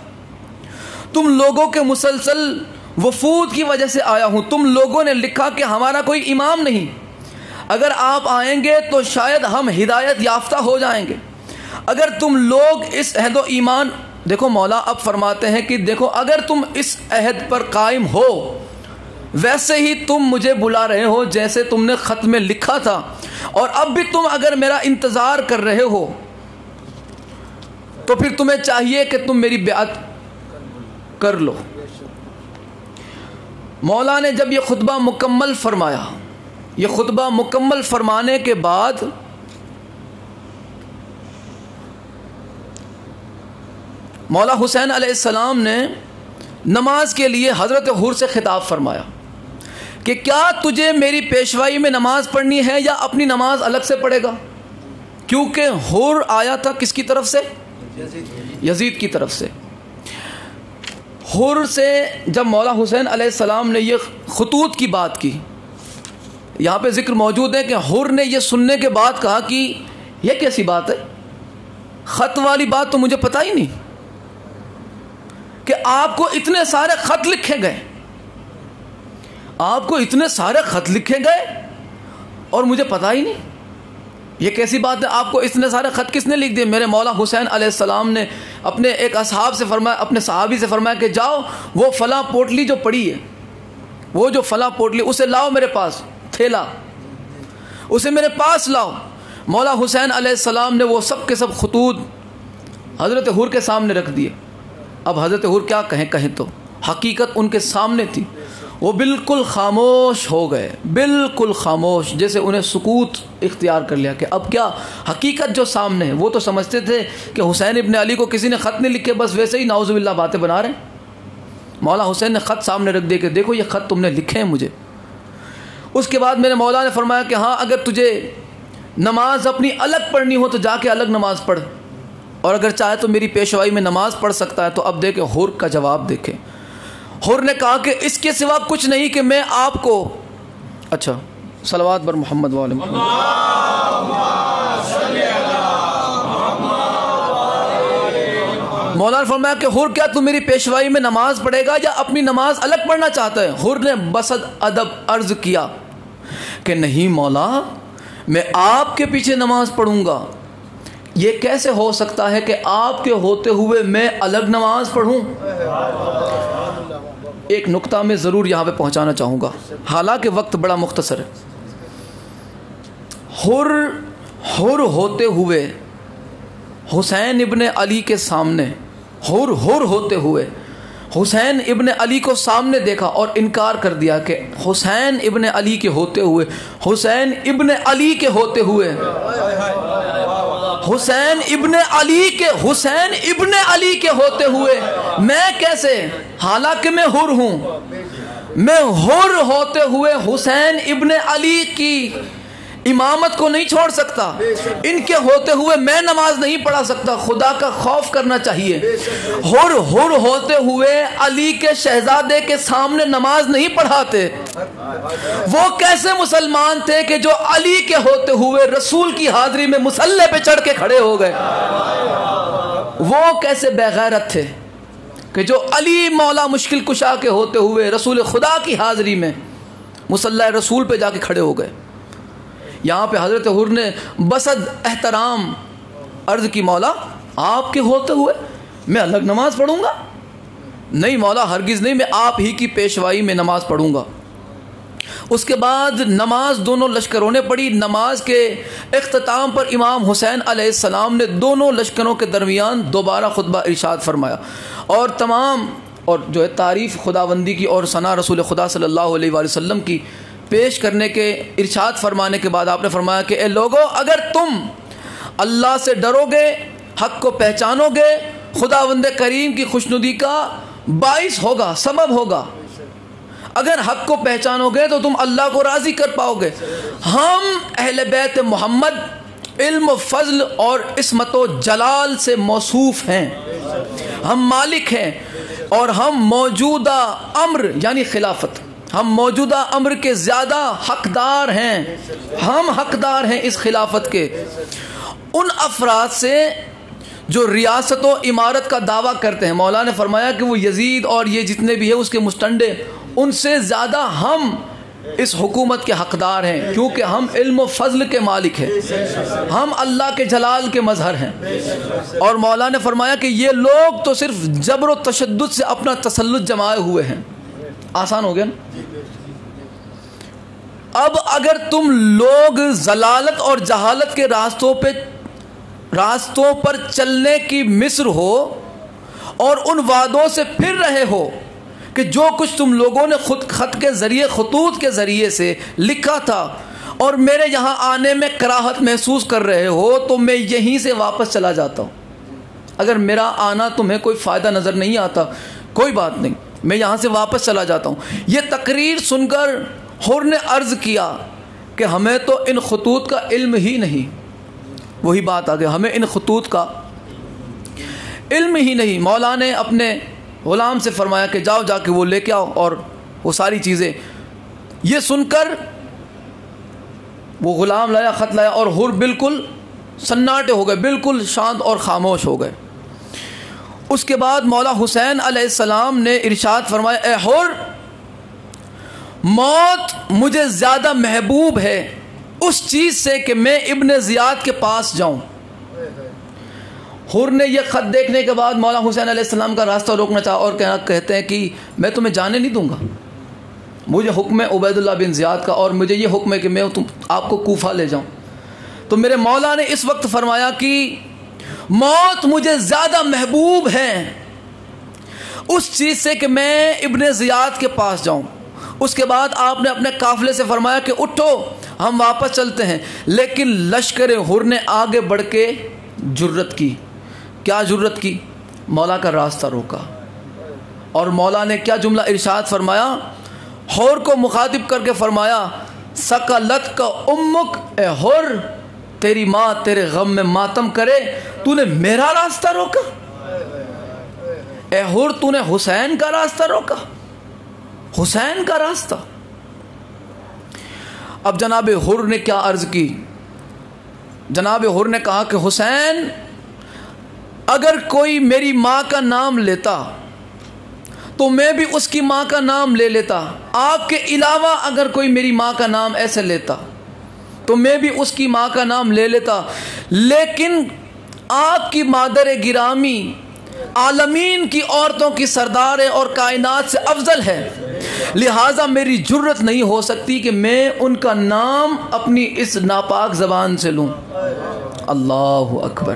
تم لوگوں کے مسلسل وفود کی وجہ سے آیا ہوں۔ تم لوگوں نے لکھا کہ ہمارا کوئی امام نہیں، اگر آپ آئیں گے تو شاید ہم ہدایت یافتہ ہو جائیں گے۔ اگر تم لوگ اس عہد و ایمان، دیکھو مولا اب فرماتے ہیں کہ دیکھو اگر تم اس عہد پر قائم ہو، ویسے ہی تم مجھے بلا رہے ہو جیسے تم نے خط میں لکھا تھا، اور اب بھی تم اگر میرا انتظار کر رہے ہو تو پھر تمہیں چاہیے کہ تم میری بیعت کر لو۔ مولا نے جب یہ خطبہ مکمل فرمایا، یہ خطبہ مکمل فرمانے کے بعد مولا حسین علیہ السلام نے نماز کے لیے حضرت حر سے خطاب فرمایا کہ کیا تجھے میری پیشوائی میں نماز پڑھنی ہے یا اپنی نماز الگ سے پڑھے گا؟ کیونکہ حر آیا تھا کس کی طرف سے؟ یزید کی طرف سے۔ حر سے جب مولا حسین علیہ السلام نے یہ خطوط کی بات کی، یہاں پہ ذکر موجود ہے کہ حر نے یہ سننے کے بعد کہا کہ یہ کیسی بات ہے، خط والی بات تو مجھے پتہ ہی نہیں کہ آپ کو اتنے سارے خط لکھے گئے، آپ کو اتنے سارے خط لکھے گئے اور مجھے پتہ ہی نہیں، یہ کیسی بات ہے؟ آپ کو اتنے سارے خط کس نے لکھ دیے؟ میرے مولا حسین علیہ السلام نے اپنے ایک اصحاب سے فرمایا، اپنے صحابی سے فرمایا کہ جاؤ وہ فلاں پوٹلی جو پڑی ہے، وہ جو فلاں پوٹلی اسے لاؤ میرے پاس، تھیلا اسے میرے پاس لاؤ۔ مولا حسین علیہ السلام نے وہ سب کے سب خطوط حضرت حر کے سامنے رکھ دیے۔ اب حضرت حر کیا کہیں تو حقیقت ان کے سامنے تھی، وہ بالکل خاموش ہو گئے، بالکل خاموش، جیسے انہیں سکوت اختیار کر لیا کہ اب کیا حقیقت جو سامنے ہے۔ وہ تو سمجھتے تھے کہ حسین ابن علی کو کسی نے خط نہیں لکھے، بس ویسے ہی نعوذ باللہ باتیں بنا رہے ہیں۔ مولا حسین نے خط سامنے رکھ دیا کہ دیکھو یہ خط تم نے لکھے ہیں مجھے۔ اس کے بعد میرے مولا نے فرمایا کہ ہاں اگر تجھے نماز اپنی الگ پڑھنی ہو تو جا کے الگ نماز پڑھ، اور اگر چاہے تو میری پیشوائی میں نماز پڑھ سکتا ہے۔ تو اب دیکھیں حر کا جواب دیکھیں، حر نے کہا کہ اس کے سوا کچھ نہیں کہ میں آپ کو، اچھا صلوات بر محمد وعلی محمد، مولانا فرمایا کہ حر کیا تم میری پیشوائی میں نماز پڑھے گا یا اپنی نماز الگ پڑھنا چاہتا ہے؟ حر نے بسد ادب عرض کیا کہ نہیں مولا، میں آپ کے پیچھے نماز پڑھوں گا، یہ کیسے ہو سکتا ہے کہ آپ کے ہوتے ہوئے میں الگ نماز پڑھوں؟ ایک نقطہ میں ضرور یہاں پہ پہنچانا چاہوں گا، حالانکہ وقت بڑا مختصر ہے۔ حر ہوتے ہوئے حسین ابن علی کے سامنے، حر ہوتے ہوئے حسین ابن علی کو سامنے دیکھا اور انکار کر دیا کہ حسین ابن علی کے ہوتے ہوئے، حسین ابن علی کے ہوتے ہوئے، حسین ابن علی کے ہوتے ہوئے میں کیسے، حالانکہ میں حر ہوں، میں حر ہوتے ہوئے حسین ابن علی کی امامت کو نہیں چھوڑ سکتا، ان کے ہوتے ہوئے میں نماز نہیں پڑھا سکتا۔ خدا کا خوف کرنا چاہیے۔ حر ہوتے ہوئے علی کے شہزادے کے سامنے نماز نہیں پڑھاتے۔ وہ کیسے مسلمان تھے کہ جو علی کے ہوتے ہوئے رسول کی حاضری میں مصلی پہ چڑھ کے کھڑے ہو گئے؟ وہ کیسے بے غیرت تھے کہ جو علی مولا مشکل کشا کے ہوتے ہوئے رسول خدا کی حاضری میں مصلی رسول پہ جا کے کھڑے ہو گئے؟ یہاں پہ حضرت حر نے بسد احترام عرض کی، مولا آپ کے ہوتے ہوئے میں الگ نماز پڑھوں گا؟ نہیں مولا ہرگز نہیں، میں آپ ہی کی پیشوائی میں نماز پڑھوں گا۔ اس کے بعد نماز دونوں لشکروں نے پڑھی۔ نماز کے اختتام پر امام حسین علیہ السلام نے دونوں لشکروں کے درمیان دوبارہ خطبہ ارشاد فرمایا، اور تمام اور جو ہے تعریف خداوندی کی اور ثنا رسول خدا صلی اللہ علیہ وآلہ وسلم کی پیش کرنے کے ارشاد فرمانے کے بعد آپ نے فرمایا کہ اے لوگو، اگر تم اللہ سے ڈرو گے، حق کو پہچانو گے، خداوند کریم کی خوشنودی کا باعث ہوگا، سبب ہوگا۔ اگر حق کو پہچانو گے تو تم اللہ کو راضی کر پاؤ گے۔ ہم اہل بیت محمد علم و فضل اور عصمت و جلال سے موصوف ہیں، ہم مالک ہیں، اور ہم موجودہ امر یعنی خلافت، ہم موجودہ امر کے زیادہ حقدار ہیں، ہم حقدار ہیں اس خلافت کے ان افراد سے جو ریاست و عمارت کا دعویٰ کرتے ہیں۔ مولا نے فرمایا کہ وہ یزید اور یہ جتنے بھی ہیں اس کے مستنڈے، ان سے زیادہ ہم اس حکومت کے حقدار ہیں، کیونکہ ہم علم و فضل کے مالک ہیں، ہم اللہ کے جلال کے مظہر ہیں۔ اور مولا نے فرمایا کہ یہ لوگ تو صرف جبر و تشدد سے اپنا تسلط جمائے ہوئے ہیں۔ آسان ہو گیا نا؟ اب اگر تم لوگ ضلالت اور جہالت کے راستوں پر چلنے کی مصر ہو اور ان وعدوں سے پھر رہے ہو کہ جو کچھ تم لوگوں نے خود خط کے ذریعے، خطوط کے ذریعے سے لکھا تھا، اور میرے یہاں آنے میں کراہت محسوس کر رہے ہو، تو میں یہیں سے واپس چلا جاتا ہوں۔ اگر میرا آنا تمہیں کوئی فائدہ نظر نہیں آتا، کوئی بات نہیں، میں یہاں سے واپس چلا جاتا ہوں۔ یہ تقریر سن کر حر نے عرض کیا کہ ہمیں تو ان خطوط کا علم ہی نہیں۔ وہی بات آ گئی، ہمیں ان خطوط کا علم ہی نہیں۔ مولا نے اپنے غلام سے فرمایا کہ جاؤ جا کے وہ لے کے آؤ، اور وہ ساری چیزیں۔ یہ سن کر وہ غلام لایا، خط لایا، اور حر بالکل سناٹے ہو گئے، بالکل شانت اور خاموش ہو گئے۔ اس کے بعد مولا حسین علیہ السلام نے ارشاد فرمایا، اے حر، موت مجھے زیادہ محبوب ہے اس چیز سے کہ میں ابن زیاد کے پاس جاؤں۔ حر نے یہ خط دیکھنے کے بعد مولا حسین علیہ السلام کا راستہ روکنا چاہا اور کہتے ہیں کہ میں تمہیں جانے نہیں دوں گا، مجھے حکم ہے عبید اللہ بن زیاد کا، اور مجھے یہ حکم ہے کہ میں آپ کو کوفہ لے جاؤں۔ تو میرے مولا نے اس وقت فرمایا کہ موت مجھے زیادہ محبوب ہے اس چیز سے کہ میں ابن زیاد کے پاس جاؤں۔ اس کے بعد آپ نے اپنے قافلے سے فرمایا کہ اٹھو ہم واپس چلتے ہیں، لیکن لشکر حر نے آگے بڑھ کے جرت کی۔ کیا جرت کی؟ مولا کا راستہ روکا، اور مولا نے کیا جملہ ارشاد فرمایا؟ حر کو مخاطب کر کے فرمایا، سکلت کا امک، اے حر تیری ماں تیرے غم میں ماتم کرے، تو نے میرا راستہ روکا؟ اے حر تو نے حسین کا راستہ روکا، حسین کا راستہ۔ اب جناب حر نے کیا عرض کی؟ جناب حر نے کہا کہ حسین، اگر کوئی میری ماں کا نام لیتا تو میں بھی اس کی ماں کا نام لے لیتا، آپ کے علاوہ اگر کوئی میری ماں کا نام ایسے لیتا تو میں بھی اس کی ماں کا نام لے لیتا، لیکن آپ کی مادر گرامی عالمین کی عورتوں کی سردار ہے اور کائنات سے افضل ہے، لہٰذا میری جرت نہیں ہو سکتی کہ میں ان کا نام اپنی اس ناپاک زبان سے لوں۔ اللہ اکبر!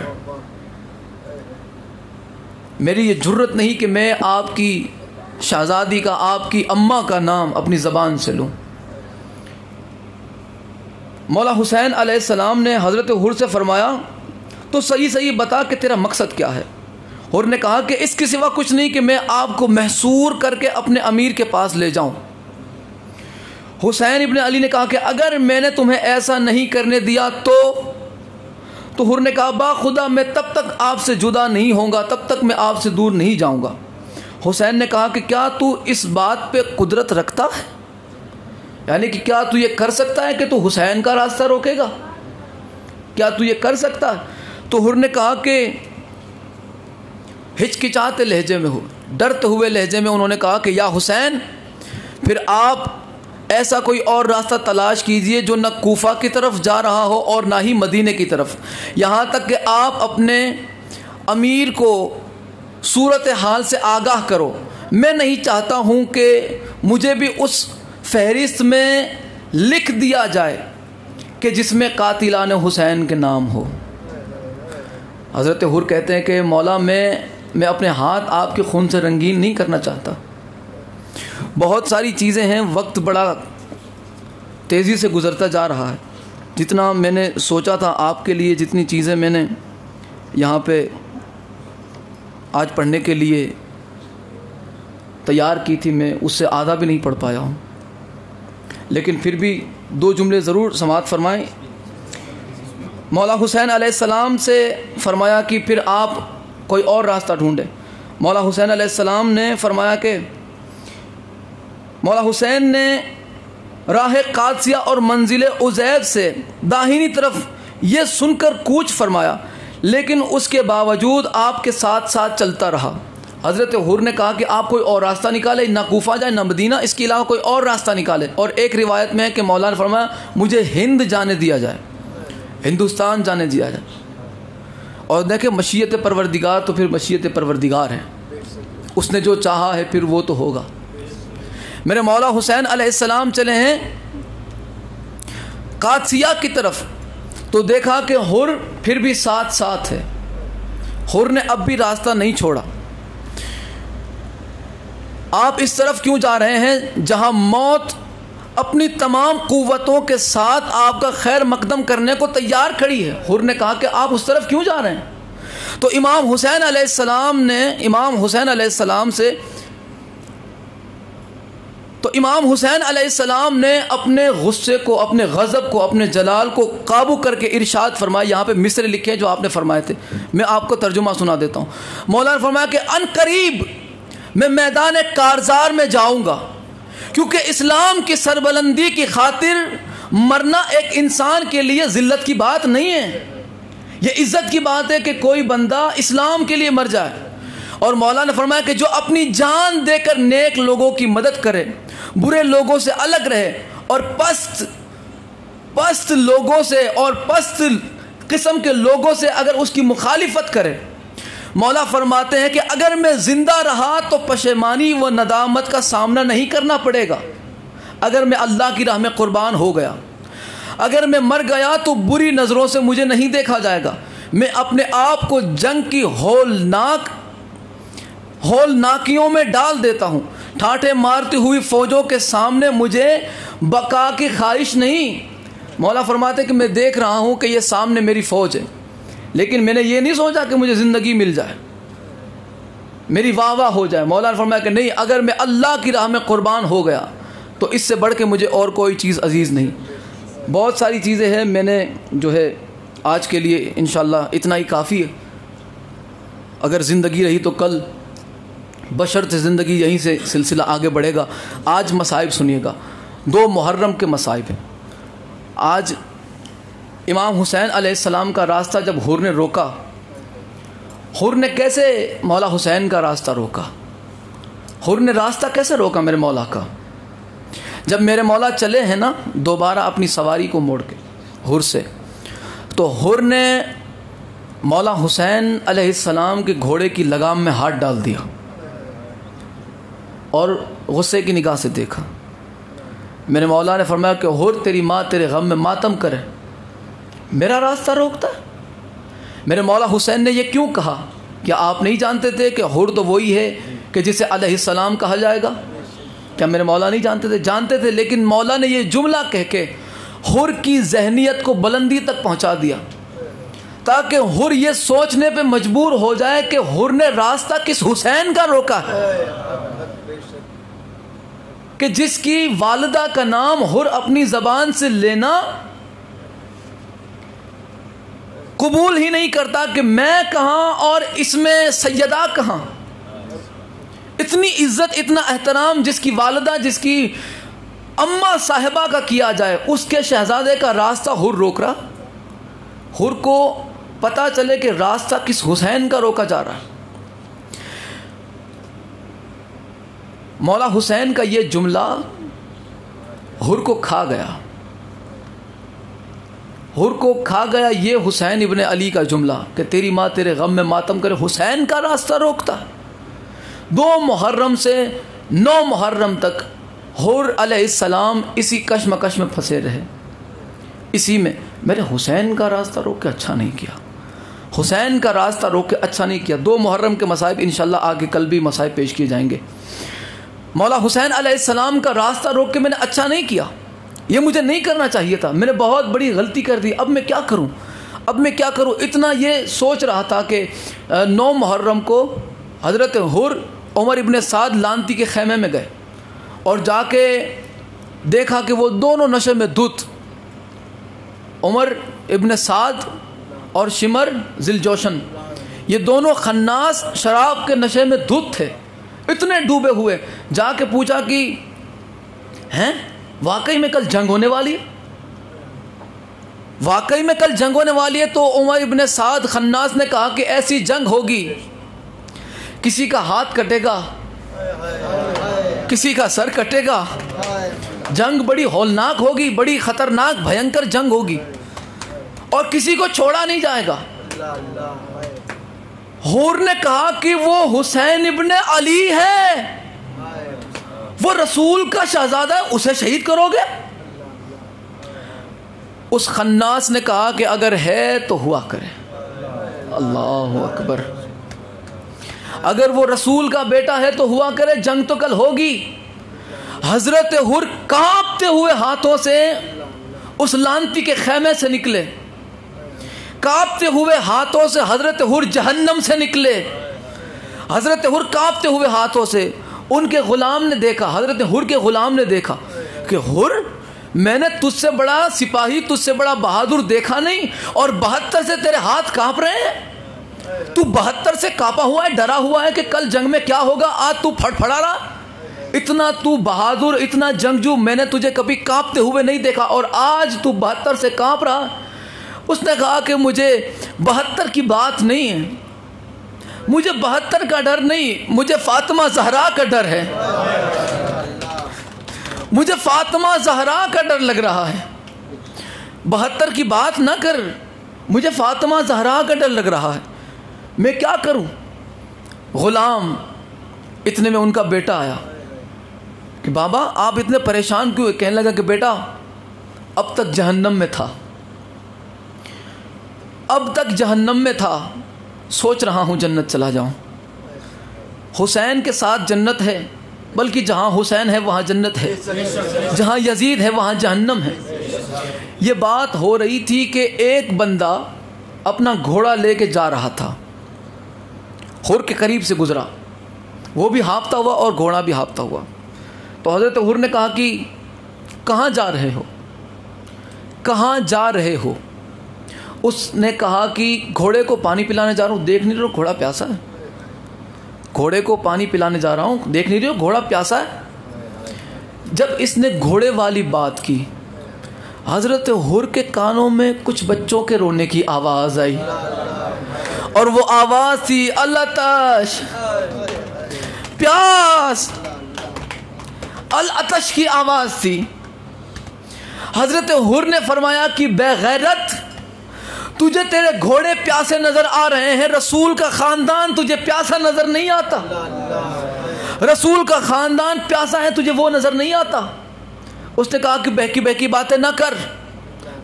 میری یہ جرت نہیں کہ میں آپ کی شہزادی کا، آپ کی اماں کا نام اپنی زبان سے لوں۔ مولا حسین علیہ السلام نے حضرت حر سے فرمایا، تو صحیح بتا کہ تیرا مقصد کیا ہے؟ حر نے کہا کہ اس کے سوا کچھ نہیں کہ میں آپ کو محصور کر کے اپنے امیر کے پاس لے جاؤں۔ حسین ابن علی نے کہا کہ اگر میں نے تمہیں ایسا نہیں کرنے دیا تو حر نے کہا، با خدا میں تب تک آپ سے جدا نہیں ہوں گا، تب تک میں آپ سے دور نہیں جاؤں گا۔ حسین نے کہا کہ کیا تو اس بات پہ قدرت رکھتا ہے؟ یعنی کہ کیا تو یہ کر سکتا ہے کہ تو حسین کا راستہ روکے گا؟ کیا تو یہ کر سکتا ہے؟ تو حر نے کہا کہ ہچکچاتے لہجے میں ڈرتے ہوئے لہجے میں انہوں نے کہا کہ یا حسین، پھر آپ ایسا کوئی اور راستہ تلاش کیجئے جو نہ کوفہ کی طرف جا رہا ہو اور نہ ہی مدینے کی طرف، یہاں تک کہ آپ اپنے امیر کو صورتحال سے آگاہ کرو۔ میں نہیں چاہتا ہوں کہ مجھے بھی اس فہرست میں لکھ دیا جائے کہ جس میں قاتلان حسین کے نام ہو۔ حضرت حر کہتے ہیں کہ مولا میں اپنے ہاتھ آپ کے خون سے رنگین نہیں کرنا چاہتا، بہت ساری چیزیں ہیں، وقت بڑا تیزی سے گزرتا جا رہا ہے، جتنا میں نے سوچا تھا آپ کے لیے، جتنی چیزیں میں نے یہاں پہ آج پڑھنے کے لیے تیار کی تھی، میں اس سے آدھا بھی نہیں پڑھ پایا ہوں، لیکن پھر بھی دو جملے ضرور سماعت فرمائیں۔ مولا حسین علیہ السلام سے فرمایا کہ پھر آپ کوئی اور راستہ ڈھونڈیں۔ مولا حسین علیہ السلام نے فرمایا کہ مولا حسین نے راہ قادسیہ اور منزل عزید سے داہنی طرف یہ سن کر کوچ فرمایا، لیکن اس کے باوجود آپ کے ساتھ ساتھ چلتا رہا۔ حضرت حر نے کہا کہ آپ کوئی اور راستہ نکالے، نہ کوفہ جائے نہ مدینہ، اس کے علاوہ کوئی اور راستہ نکالے۔ اور ایک روایت میں ہے کہ مولا نے فرمایا مجھے ہند جانے دیا جائے، ہندوستان جانے دیا جائے۔ اور دیکھیں مشیت پروردگار تو پھر مشیت پروردگار ہے، اس نے جو چاہا ہے پھر وہ تو ہوگا۔ میرے مولا حسین علیہ السلام چلے ہیں قادسیہ کی طرف، تو دیکھا کہ حر پھر بھی ساتھ ساتھ ہے، حر نے اب بھی راستہ نہیں چھوڑا۔ آپ اس طرف کیوں جا رہے ہیں جہاں موت اپنی تمام قوتوں کے ساتھ آپ کا خیر مقدم کرنے کو تیار کھڑی ہے؟ حر نے کہا کہ آپ اس طرف کیوں جا رہے ہیں؟ تو امام حسین علیہ السلام نے اپنے غصے کو، اپنے غضب کو، اپنے جلال کو قابو کر کے ارشاد فرمایا۔ یہاں پہ مصرے لکھے ہیں جو آپ نے فرمائے تھے، میں آپ کو ترجمہ سنا دیتا ہوں۔ مولا نے فرمایا کہ ان قریب میں میدان کارزار میں جاؤں گا، کیونکہ اسلام کی سربلندی کی خاطر مرنا ایک انسان کے لیے ذلت کی بات نہیں ہے، یہ عزت کی بات ہے کہ کوئی بندہ اسلام کے لیے مر جائے۔ اور مولا نے فرمایا کہ جو اپنی جان دے کر نیک لوگوں کی مدد کرے، برے لوگوں سے الگ رہے، اور پست لوگوں سے اور پست قسم کے لوگوں سے اگر اس کی مخالفت کرے، مولا فرماتے ہیں کہ اگر میں زندہ رہا تو پشیمانی و ندامت کا سامنا نہیں کرنا پڑے گا، اگر میں اللہ کی راہ میں قربان ہو گیا، اگر میں مر گیا تو بری نظروں سے مجھے نہیں دیکھا جائے گا۔ میں اپنے آپ کو جنگ کی ہولناکیوں میں ڈال دیتا ہوں، ٹھاٹھے مارتی ہوئی فوجوں کے سامنے مجھے بقا کی خواہش نہیں۔ مولا فرماتے کہ میں دیکھ رہا ہوں کہ یہ سامنے میری فوج ہے، لیکن میں نے یہ نہیں سوچا کہ مجھے زندگی مل جائے، میری واہ واہ ہو جائے۔ مولا نے فرمایا کہ نہیں، اگر میں اللہ کی راہ میں قربان ہو گیا تو اس سے بڑھ کے مجھے اور کوئی چیز عزیز نہیں۔ بہت ساری چیزیں ہیں، میں نے جو ہے آج کے لیے انشاءاللہ اتنا ہی کافی ہے۔ اگر زندگی رہی تو کل بشرط زندگی یہیں سے سلسلہ آگے بڑھے گا۔ آج مصائب سنیے گا، 2 محرم کے مصائب ہیں۔ آج امام حسین علیہ السلام کا راستہ جب حر نے روکا، حر نے کیسے مولا حسین کا راستہ روکا؟ حر نے راستہ کیسے روکا میرے مولا کا؟ جب میرے مولا چلے ہیں نا دوبارہ اپنی سواری کو موڑ کے حر سے، تو حر نے مولا حسین علیہ السلام کے گھوڑے کی لگام میں ہاتھ ڈال دیا اور غصے کی نگاہ سے دیکھا۔ میرے مولا نے فرمایا کہ حر تیری ماں تیرے غم میں ماتم کرے، میرا راستہ روکتا ہے؟ میرے مولا حسین نے یہ کیوں کہا؟ کیا آپ نہیں جانتے تھے کہ حر تو وہی ہے کہ جسے علیہ السلام کہا جائے گا؟ کیا میرے مولا نہیں جانتے تھے؟ جانتے تھے، لیکن مولا نے یہ جملہ کہہ کے حر کی ذہنیت کو بلندی تک پہنچا دیا، تاکہ حر یہ سوچنے پہ مجبور ہو جائے کہ حر نے راستہ کس حسین کا روکا ہے، کہ جس کی والدہ کا نام حر اپنی زبان سے لینا قبول ہی نہیں کرتا کہ میں کہاں اور اس میں سیدہ کہاں۔ اتنی عزت، اتنا احترام جس کی والدہ، جس کی اماں صاحبہ کا کیا جائے، اس کے شہزادے کا راستہ حر روک رہا۔ حر کو پتا چلے کہ راستہ کس حسین کا روکا جا رہا ہے۔ مولا حسین کا یہ جملہ حر کو کھا گیا، حر کو کھا گیا یہ حسین ابن علی کا جملہ کہ تیری ماں تیرے غم میں ماتم کرے، حسین کا راستہ روکتا ہے۔ 2 محرم سے 9 محرم تک حر علیہ السلام اسی کشمکش میں پھنسے رہے، اسی میں میرے حسین کا راستہ روک کے اچھا نہیں کیا، حسین کا راستہ روک کے اچھا نہیں کیا۔ 2 محرم کے مصائب انشاءاللہ آگے کل بھی مصائب پیش کیے جائیں گے۔ مولا حسین علیہ السلام کا راستہ روک کے میں نے اچھا نہیں کیا، یہ مجھے نہیں کرنا چاہیے تھا، میں نے بہت بڑی غلطی کر دی، اب میں کیا کروں؟ اتنا یہ سوچ رہا تھا کہ 9 محرم کو حضرت حر عمر ابن سعد لانتی کے خیمے میں گئے اور جا کے دیکھا کہ وہ دونوں نشے میں دھت، عمر ابن سعد اور شمر ذل جوشن، یہ دونوں خناس شراب کے نشے میں دھت تھے، اتنے ڈوبے ہوئے. جا کے پوچھا کہ ہیں واقعی میں کل جنگ ہونے والی ہے؟ واقعی میں کل جنگ ہونے والی ہے؟ تو عمر ابن سعد خناس نے کہا کہ ایسی جنگ ہوگی، کسی کا ہاتھ کٹے گا، کسی کا سر کٹے گا. جنگ بڑی ہولناک ہوگی، بڑی خطرناک بھینکر جنگ ہوگی، اور کسی کو چھوڑا نہیں جائے گا. حور نے کہا کہ وہ حسین ابن علی ہے، وہ رسول کا شہزادہ ہے، اسے شہید کرو گے؟ اس خناس نے کہا کہ اگر ہے تو ہوا کرے. اللہ اکبر. اگر وہ رسول کا بیٹا ہے تو ہوا کرے، جنگ تو کل ہوگی. حضرت حر کانپتے ہوئے ہاتھوں سے اس لانتی کے خیمے سے نکلے، کانپتے ہوئے ہاتھوں سے حضرت حر جہنم سے نکلے. حضرت حر کانپتے ہوئے ہاتھوں سے، ان کے غلام نے دیکھا، حضرت حر کے غلام نے دیکھا کہ حر میں نے تجھ سے بڑا سپاہی، تجھ سے بڑا بہادر دیکھا نہیں، اور 72 سے تیرے ہاتھ کانپ رہے ہیں. تو 72 سے کانپا ہوا ہے، ڈرا ہوا ہے کہ کل جنگ میں کیا ہوگا. آج تو پھڑا رہا. اتنا تو بہادر، اتنا جنگجو میں نے تجھے کبھی کانپتے ہوئے نہیں دیکھا، اور آج تو 72 سے کانپ رہا. اس نے کہا کہ مجھے 72 کی بات نہیں ہے، مجھے 72 کا ڈر نہیں، مجھے فاطمہ زہرا کا ڈر ہے. مجھے فاطمہ زہرا کا ڈر لگ رہا ہے. 72 کی بات نہ کر، مجھے فاطمہ زہرا کا ڈر لگ رہا ہے. میں کیا کروں؟ غلام اتنے میں ان کا بیٹا آیا کہ بابا آپ اتنے پریشان کیوں؟ کہنے لگا کہ بیٹا اب تک جہنم میں تھا، اب تک جہنم میں تھا، سوچ رہا ہوں جنت چلا جاؤں. حسین کے ساتھ جنت ہے، بلکہ جہاں حسین ہے وہاں جنت ہے، جہاں یزید ہے وہاں جہنم ہے. یہ بات ہو رہی تھی کہ ایک بندہ اپنا گھوڑا لے کے جا رہا تھا، حر کے قریب سے گزرا، وہ بھی ہانپتا ہوا اور گھوڑا بھی ہانپتا ہوا. تو حضرت حر نے کہا کہ کہاں جا رہے ہو، کہاں جا رہے ہو؟ اس نے کہا کہ گھوڑے کو پانی پلانے جا رہا ہوں. دیکھ نہیں رہے ہو گھوڑا پیاسا ہے؟ گھوڑے کو پانی پلانے جا رہا ہوں، دیکھ نہیں رہے ہو گھوڑا پیاسا ہے؟ جب اس نے گھوڑے والی بات کی، حضرت حر کے کانوں میں کچھ بچوں کے رونے کی آواز آئی، اور وہ آواز تھی العطش، پیاس، العطش کی آواز تھی. حضرت حر نے فرمایا کہ بے غیرت، تجھے تیرے گھوڑے پیاسے نظر آ رہے ہیں، رسول کا خاندان تجھے پیاسا نظر نہیں آتا. رسول کا خاندان پیاسا ہے، تجھے وہ نظر نہیں آتا. اس نے کہا کہ بہکی بہکی باتیں نہ کر،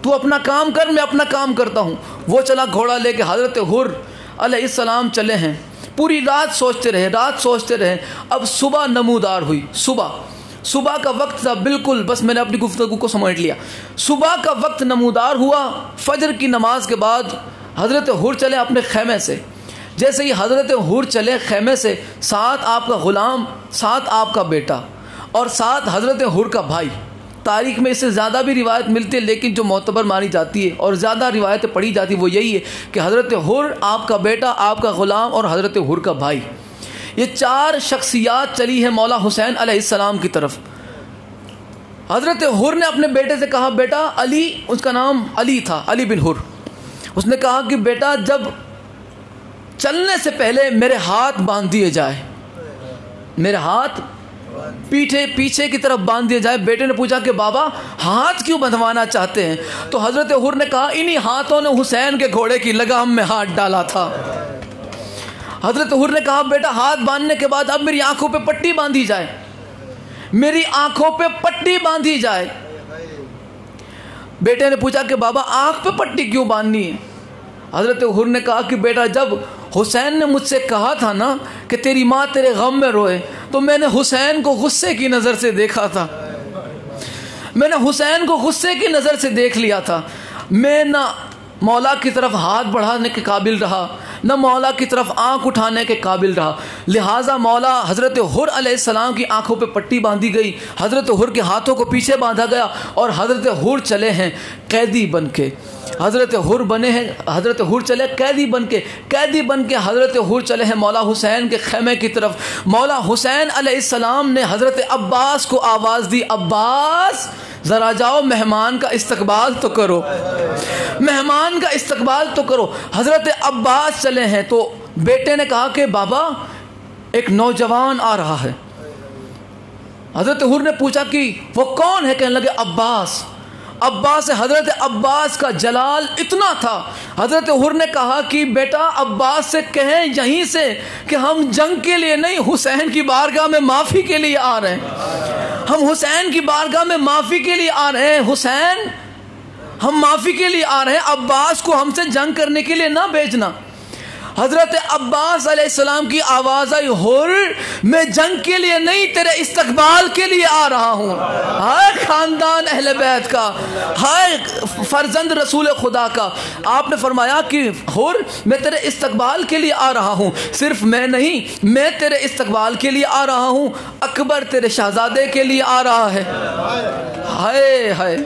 تو اپنا کام کر، میں اپنا کام کرتا ہوں. وہ چلا گھوڑا لے کے. حضرت حر علیہ السلام چلے ہیں، پوری رات سوچتے رہے، رات سوچتے رہے. اب صبح نمودار ہوئی، صبح کا وقت تھا بالکل. بس میں نے اپنی گفتگو کو سمیٹ لیا. صبح کا وقت نمودار ہوا. فجر کی نماز کے بعد حضرت حر چلے اپنے خیمے سے. جیسے ہی حضرت حر چلے خیمے سے، ساتھ آپ کا غلام، ساتھ آپ کا بیٹا، اور ساتھ حضرت حر کا بھائی. تاریخ میں اس سے زیادہ بھی روایت ملتی ہے، لیکن جو معتبر مانی جاتی ہے اور زیادہ روایتیں پڑھی جاتی وہ یہی ہے کہ حضرت حر، آپ کا بیٹا، آپ کا غلام اور حضرت حر کا بھائی، یہ 4 شخصیات چلی ہیں مولا حسین علیہ السلام کی طرف. حضرت حر نے اپنے بیٹے سے کہا بیٹا علی، اس کا نام علی تھا، علی بن حر. اس نے کہا کہ بیٹا جب چلنے سے پہلے میرے ہاتھ باندھ دیے جائے، میرے ہاتھ پیچھے کی طرف باندھ دیے جائے. بیٹے نے پوچھا کہ بابا ہاتھ کیوں بندھوانا چاہتے ہیں؟ تو حضرت حر نے کہا انہی ہاتھوں نے حسین کے گھوڑے کی لگام میں ہاتھ ڈالا تھا. حضرت حر نے کہا بیٹا ہاتھ باندھنے کے بعد اب میری آنکھوں پہ پٹی باندھی جائے، میری آنکھوں پہ پٹی باندھی جائے. بیٹے نے پوچھا کہ بابا آنکھ پہ پٹی کیوں باندھنی ہے؟ حضرت حر نے کہا کہ بیٹا جب حسین نے مجھ سے کہا تھا نا کہ تیری ماں تیرے غم میں روئے، تو میں نے حسین کو غصے کی نظر سے دیکھا تھا، میں نے حسین کو غصے کی نظر سے دیکھ لیا تھا. میں نہ مولا کی طرف ہاتھ بڑھانے کے قابل رہا، نہ مولا کی طرف آنکھ اٹھانے کے قابل رہا. لہٰذا مولا حضرت حر علیہ السلام کی آنکھوں پہ پٹی باندھی گئی, حضرت حر کے ہاتھوں کو پیچھے باندھا گیا اور حضرت حر چلے ہیں قیدی بن کے. حضرت حر بنے ہیں, حضرت حر چلے قیدی بن کے حضرت حر چلے ہیں مولا حسین کے خیمے کی طرف. مولا حسین علیہ السلام نے حضرت عباس کو آواز دی, عباس ذرا جاؤ مہمان کا استقبال تو کرو, مہمان کا استقبال تو کرو. حضرت عباس چلے ہیں تو بیٹے نے کہا کہ بابا ایک نوجوان آ رہا ہے. حضرت حر نے پوچھا کہ وہ کون ہے؟ کہنے لگے عباس. عباس حضرت عباس کا جلال اتنا تھا. حضرت حر نے کہا کہ بیٹا عباس سے کہیں یہیں سے کہ ہم جنگ کے لیے نہیں, حسین کی بارگاہ میں معافی کے لیے آ رہے ہیں. ہم حسین کی بارگاہ میں معافی کے لیے آ رہے ہیں. حسین ہم معافی کے لیے آ رہے ہیں, عباس کو ہم سے جنگ کرنے کے لیے نہ بھیجنا. حضرت عباس علیہ السلام کی آواز آئی, حر میں جنگ کے لیے نہیں تیرے استقبال کے لیے آ رہا ہوں. ہائے خاندان اہل بیت کا, ہائے فرزند رسول خدا کا. آپ نے فرمایا کہ حر میں تیرے استقبال کے لیے آ رہا ہوں. صرف میں نہیں, میں تیرے استقبال کے لیے آ رہا ہوں, اکبر تیرے شہزادے کے لیے آ رہا ہے, ہائے ہائے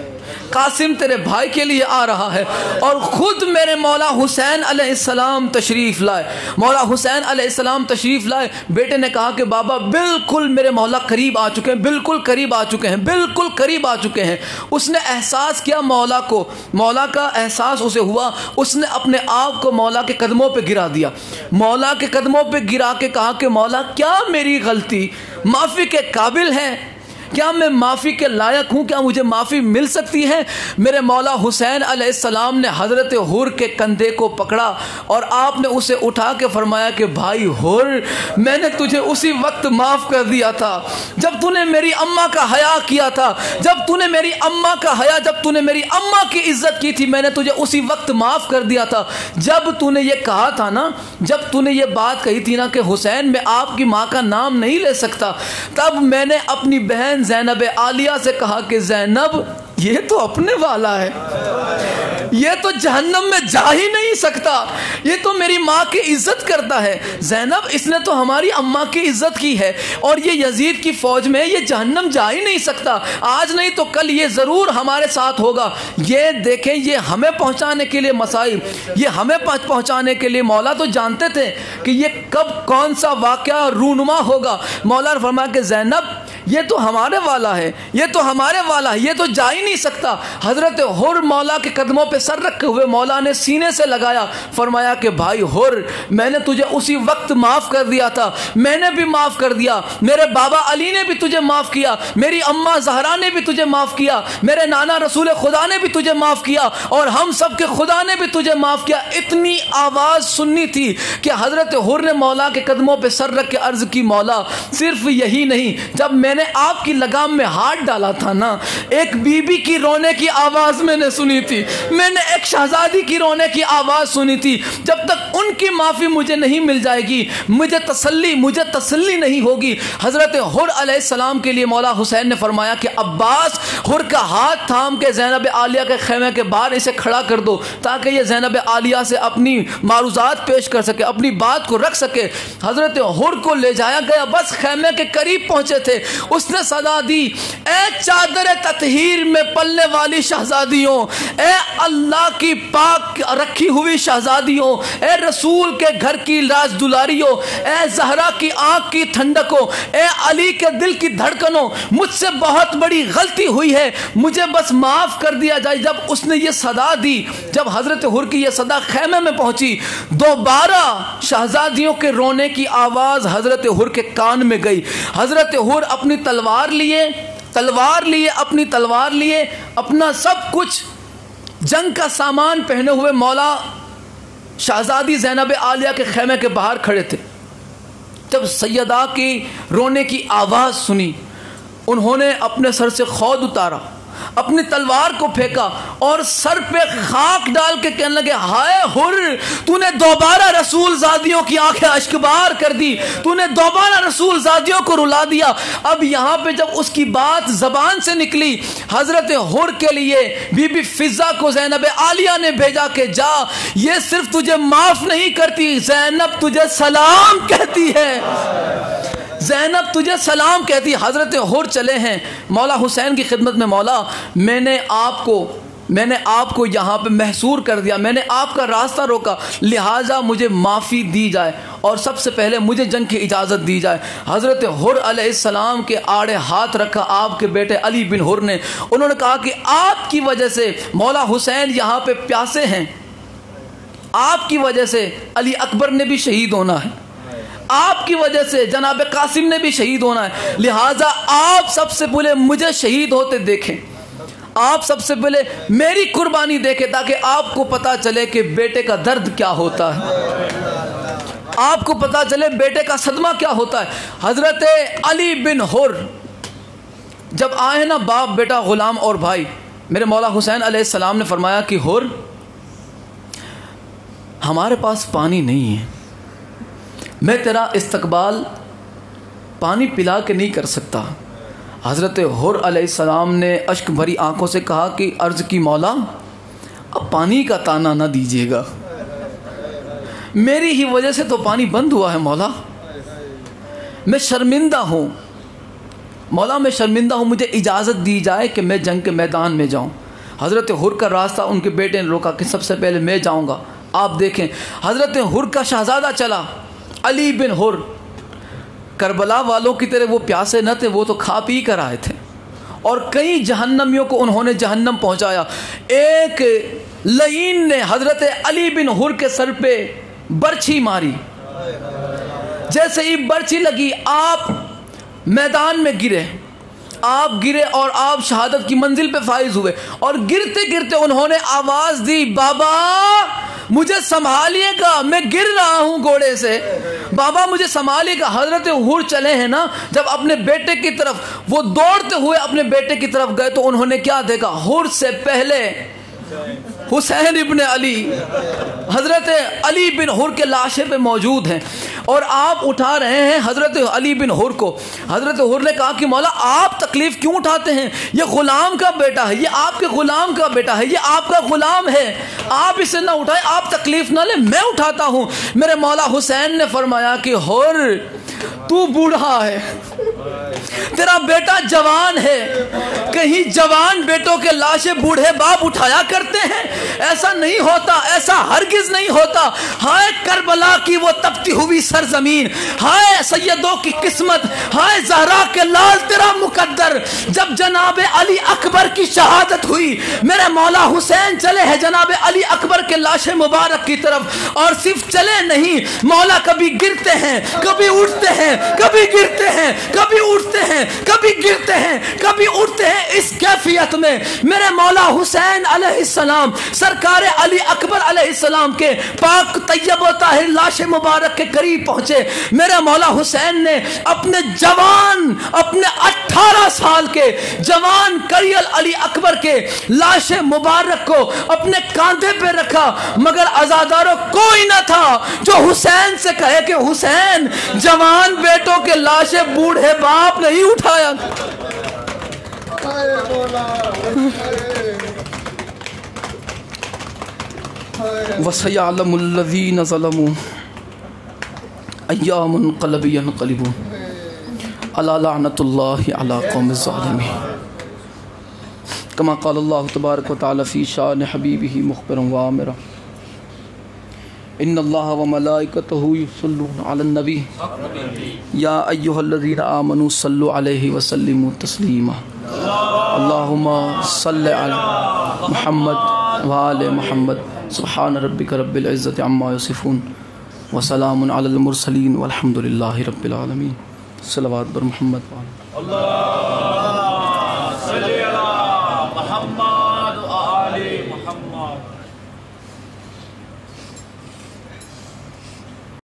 قاسم تیرے بھائی کے لیے آ رہا ہے, اور خود میرے مولا حسین علیہ السلام تشریف لائے. مولا حسین علیہ السلام تشریف لائے. بیٹے نے کہا کہ بابا بالکل میرے مولا قریب آ چکے ہیں, بالکل قریب آ چکے ہیں, بالکل قریب آ چکے ہیں. اس نے احساس کیا مولا کو, مولا کا احساس اسے ہوا. اس نے اپنے آپ کو مولا کے قدموں پہ گرا دیا, مولا کے قدموں پہ گرا کے کہا کہ مولا کیا میری غلطی معافی کے قابل ہے؟ کیا میں معافی کے لائق ہوں؟ کیا مجھے معافی مل سکتی ہے؟ میرے مولا حسین علیہ السلام نے حضرت حر کے کندھے کو پکڑا اور آپ نے اسے اٹھا کے فرمایا کہ بھائی حر, میں نے تجھے اسی وقت معاف کر دیا تھا جب تو نے میری اماں کا حیا کیا تھا, جب تو نے میری اماں کا حیا, جب تو نے میری اماں کی عزت کی تھی, میں نے تجھے اسی وقت معاف کر دیا تھا. جب تو نے یہ کہا تھا نا, جب تو نے یہ بات کہی تھی نا کہ حسین میں آپ کی ماں کا نام نہیں لے سکتا, تب میں نے اپنی بہن زینب عالیہ سے کہا کہ زینب یہ تو اپنے والا ہے, یہ تو جہنم میں جا ہی نہیں سکتا, یہ تو میری ماں کی عزت کرتا ہے. زینب اس نے تو ہماری اماں کی عزت کی ہے, اور یہ یزید کی فوج میں یہ جہنم جا ہی نہیں سکتا, آج نہیں تو کل یہ ضرور ہمارے ساتھ ہوگا. یہ دیکھیں, یہ ہمیں پہنچانے کے لیے مسائل, یہ ہمیں پہنچانے کے لیے مولا تو جانتے تھے کہ یہ کب کون سا واقعہ رونما ہوگا. مولا نے فرمایا کہ زینب یہ تو ہمارے والا ہے, یہ تو ہمارے والا ہے, یہ تو جا ہی نہیں سکتا. حضرت حر مولا کے قدموں پہ سر رکھے ہوئے مولا نے سینے سے لگایا, فرمایا کہ بھائی حر میں نے تجھے اسی وقت معاف کر دیا تھا, میں نے بھی معاف کر دیا, میرے بابا علی نے بھی تجھے معاف کیا, میری اماں زہرا نے بھی تجھے معاف کیا, میرے نانا رسول خدا نے بھی تجھے معاف کیا, اور ہم سب کے خدا نے بھی تجھے معاف کیا. اتنی آواز سننی تھی کہ حضرت حر نے مولا کے قدموں پہ سر رکھ کے عرض کی, مولا صرف یہی نہیں, جب میں نے آپ کی لگام میں ہاتھ ڈالا تھا نا, ایک بی بی کی رونے کی آواز میں نے سنی تھی, میں نے ایک شہزادی کی رونے کی آواز سنی تھی. جب تک ان کی معافی مجھے نہیں مل جائے گی, مجھے تسلی نہیں ہوگی. حضرت حر علیہ السلام کے لیے مولا حسین نے فرمایا کہ عباس حر کا ہاتھ تھام کے زینب عالیہ کے خیمے کے باہر اسے کھڑا کر دو, تاکہ یہ زینب عالیہ سے اپنی معروضات پیش کر سکے, اپنی بات کو رکھ سکے. حضرت حر کو لے جایا گیا, بس خیمے کے قریب پہنچے تھے, اس نے صدا دی, اے چادر تطہیر میں پلنے والی شہزادیوں, اے اللہ کی پاک رکھی ہوئی شہزادیوں, اے رسول کے گھر کی راز دلاریوں, اے زہرا کی آنکھ کی ٹھنڈکوں, اے علی کے دل کی دھڑکنوں, مجھ سے بہت بڑی غلطی ہوئی ہے, مجھے بس معاف کر دیا جائے. جب اس نے یہ صدا دی, جب حضرت حر کی یہ صدا خیمے میں پہنچی, دوبارہ شہزادیوں کے رونے کی آواز حضرت حر کے کان میں گئی. حضرت حر اپنی تلوار لیے اپنا سب کچھ جنگ کا سامان پہنے ہوئے مولا شہزادی زینب عالیہ کے خیمے کے باہر کھڑے تھے. جب سیدہ کی رونے کی آواز سنی, انہوں نے اپنے سر سے خود اتارا, اپنی تلوار کو پھینکا اور سر پہ خاک ڈال کے کہنے لگے ہائے حر، تو نے دوبارہ رسول زادیوں کی آنکھیں اشکبار کر دی، تو نے دوبارہ رسول زادیوں کو رلا دیا۔ اب یہاں پہ جب اس کی بات زبان سے نکلی، حضرت حر کے لیے بی بی فضہ کو زینب عالیہ نے بھیجا کہ جا، یہ صرف تجھے معاف نہیں کرتی، زینب تجھے سلام کہتی ہے، زینب تجھے سلام کہتی۔ حضرت حر چلے ہیں مولا حسین کی خدمت میں، مولا میں نے آپ کو یہاں پہ محصور کر دیا، میں نے آپ کا راستہ روکا، لہٰذا مجھے معافی دی جائے اور سب سے پہلے مجھے جنگ کی اجازت دی جائے۔ حضرت حر علیہ السلام کے آڑے ہاتھ رکھا آپ کے بیٹے علی بن حر نے، انہوں نے کہا کہ آپ کی وجہ سے مولا حسین یہاں پہ پیاسے ہیں، آپ کی وجہ سے علی اکبر نے بھی شہید ہونا ہے، آپ کی وجہ سے جناب قاسم نے بھی شہید ہونا ہے، لہٰذا آپ سب سے پہلے مجھے شہید ہوتے دیکھیں، آپ سب سے پہلے میری قربانی دیکھیں، تاکہ آپ کو پتا چلے کہ بیٹے کا درد کیا ہوتا ہے، آپ کو پتا چلے بیٹے کا صدمہ کیا ہوتا ہے۔ حضرت علی بن حر جب آئے نا، باپ بیٹا غلام اور بھائی، میرے مولا حسین علیہ السلام نے فرمایا کہ حر ہمارے پاس پانی نہیں ہے، میں تیرا استقبال پانی پلا کے نہیں کر سکتا۔ حضرت حر علیہ السلام نے اشک بھری آنکھوں سے کہا کہ عرض کی مولا اب پانی کا تانا نہ دیجیے گا، میری ہی وجہ سے تو پانی بند ہوا ہے مولا، میں شرمندہ ہوں مولا، میں شرمندہ ہوں، مجھے اجازت دی جائے کہ میں جنگ کے میدان میں جاؤں۔ حضرت حر کا راستہ ان کے بیٹے نے روکا کہ سب سے پہلے میں جاؤں گا۔ آپ دیکھیں حضرت حر کا شہزادہ چلا، علی بن حر، کربلا والوں کی طرح وہ پیاسے نہ تھے، وہ تو کھا پی کر آئے تھے، اور کئی جہنمیوں کو انہوں نے جہنم پہنچایا۔ ایک لعین نے حضرت علی بن حر کے سر پہ برچھی ماری، جیسے ہی برچھی لگی آپ میدان میں گرے اور آپ شہادت کی منزل پہ فائز ہوئے، اور گرتے گرتے انہوں نے آواز دی بابا مجھے سنبھالیے گا، میں گر رہا ہوں گھوڑے سے، بابا مجھے سنبھالیے گا۔ حضرت حر چلے ہیں نا، جب اپنے بیٹے کی طرف وہ دوڑتے ہوئے اپنے بیٹے کی طرف گئے تو انہوں نے کیا دیکھا، حر سے پہلے حسین ابن علی، حضرت علی بن حر کے لاشیں پہ موجود ہیں، اور آپ اٹھا رہے ہیں حضرت علی بن حر کو۔ حضرت حر نے کہا کہ مولا آپ تکلیف کیوں اٹھاتے ہیں، یہ غلام کا بیٹا ہے، یہ آپ کے غلام کا بیٹا ہے، یہ آپ کا غلام ہے، آپ اسے نہ اٹھائیں، آپ تکلیف نہ لیں، میں اٹھاتا ہوں۔ میرے مولا حسین نے فرمایا کہ حر تو بوڑھا ہے، تیرا بیٹا جوان ہے، کہیں جوان بیٹوں کے لاشیں بوڑھے باپ اٹھایا کرتے ہیں؟ ایسا نہیں ہوتا، ایسا ہرگز نہیں ہوتا۔ ہائے کربلا کی وہ تپتی ہوئی سرزمین، ہائے سیدوں کی قسمت، ہائے زہرا کے لال تیرا مقدر، جب جناب علی اکبر کی شہادت ہوئی، میرے مولا حسین چلے ہیں جناب علی اکبر کے لاش مبارک کی طرف، اور صرف چلے نہیں، مولا کبھی گرتے ہیں، کبھی اٹھتے ہیں، کبھی گرتے ہیں، کبھی اٹھتے ہیں، کبھی گرتے ہیں، کبھی اٹھتے ہیں۔ اس کیفیت میں میرے مولا حسین علیہ السلام سرکار علی اکبر علیہ السلام کے پاک طیب و طاہر لاش مبارک کے قریب پہنچے۔ میرے مولا حسین نے اپنے 18 سال کے جوان کریل علی اکبر کے لاش مبارک کو اپنے کاندھے پہ رکھا، مگر عزاداروں کوئی نہ تھا جو حسین سے کہے کہ حسین جوان بیٹوں کے لاشیں بوڑھے باپ نہیں اٹھایا۔ وَسَيَعْلَمُ الَّذِينَ ظَلَمُوا أَيَّ مُنْقَلَبٍ يَنْقَلِبُونَ أَلَا لَعْنَةُ اللَّهِ عَلَى قَوْمِ الظَّالِمِينَ كما قال الله تبارك وتعالى في شان حبيبه مخبرا وآمرا إن الله وملائكته يصلون على النبي يا أيها الذين آمنوا صلوا عليه وسلموا تسليما اللهم صل على محمد وآل محمد سبحان ربك رب العزة عما يصفون وسلام على المرسلين والحمد لله رب العالمين صلوات بر محمد اللهم صل على محمد وآل محمد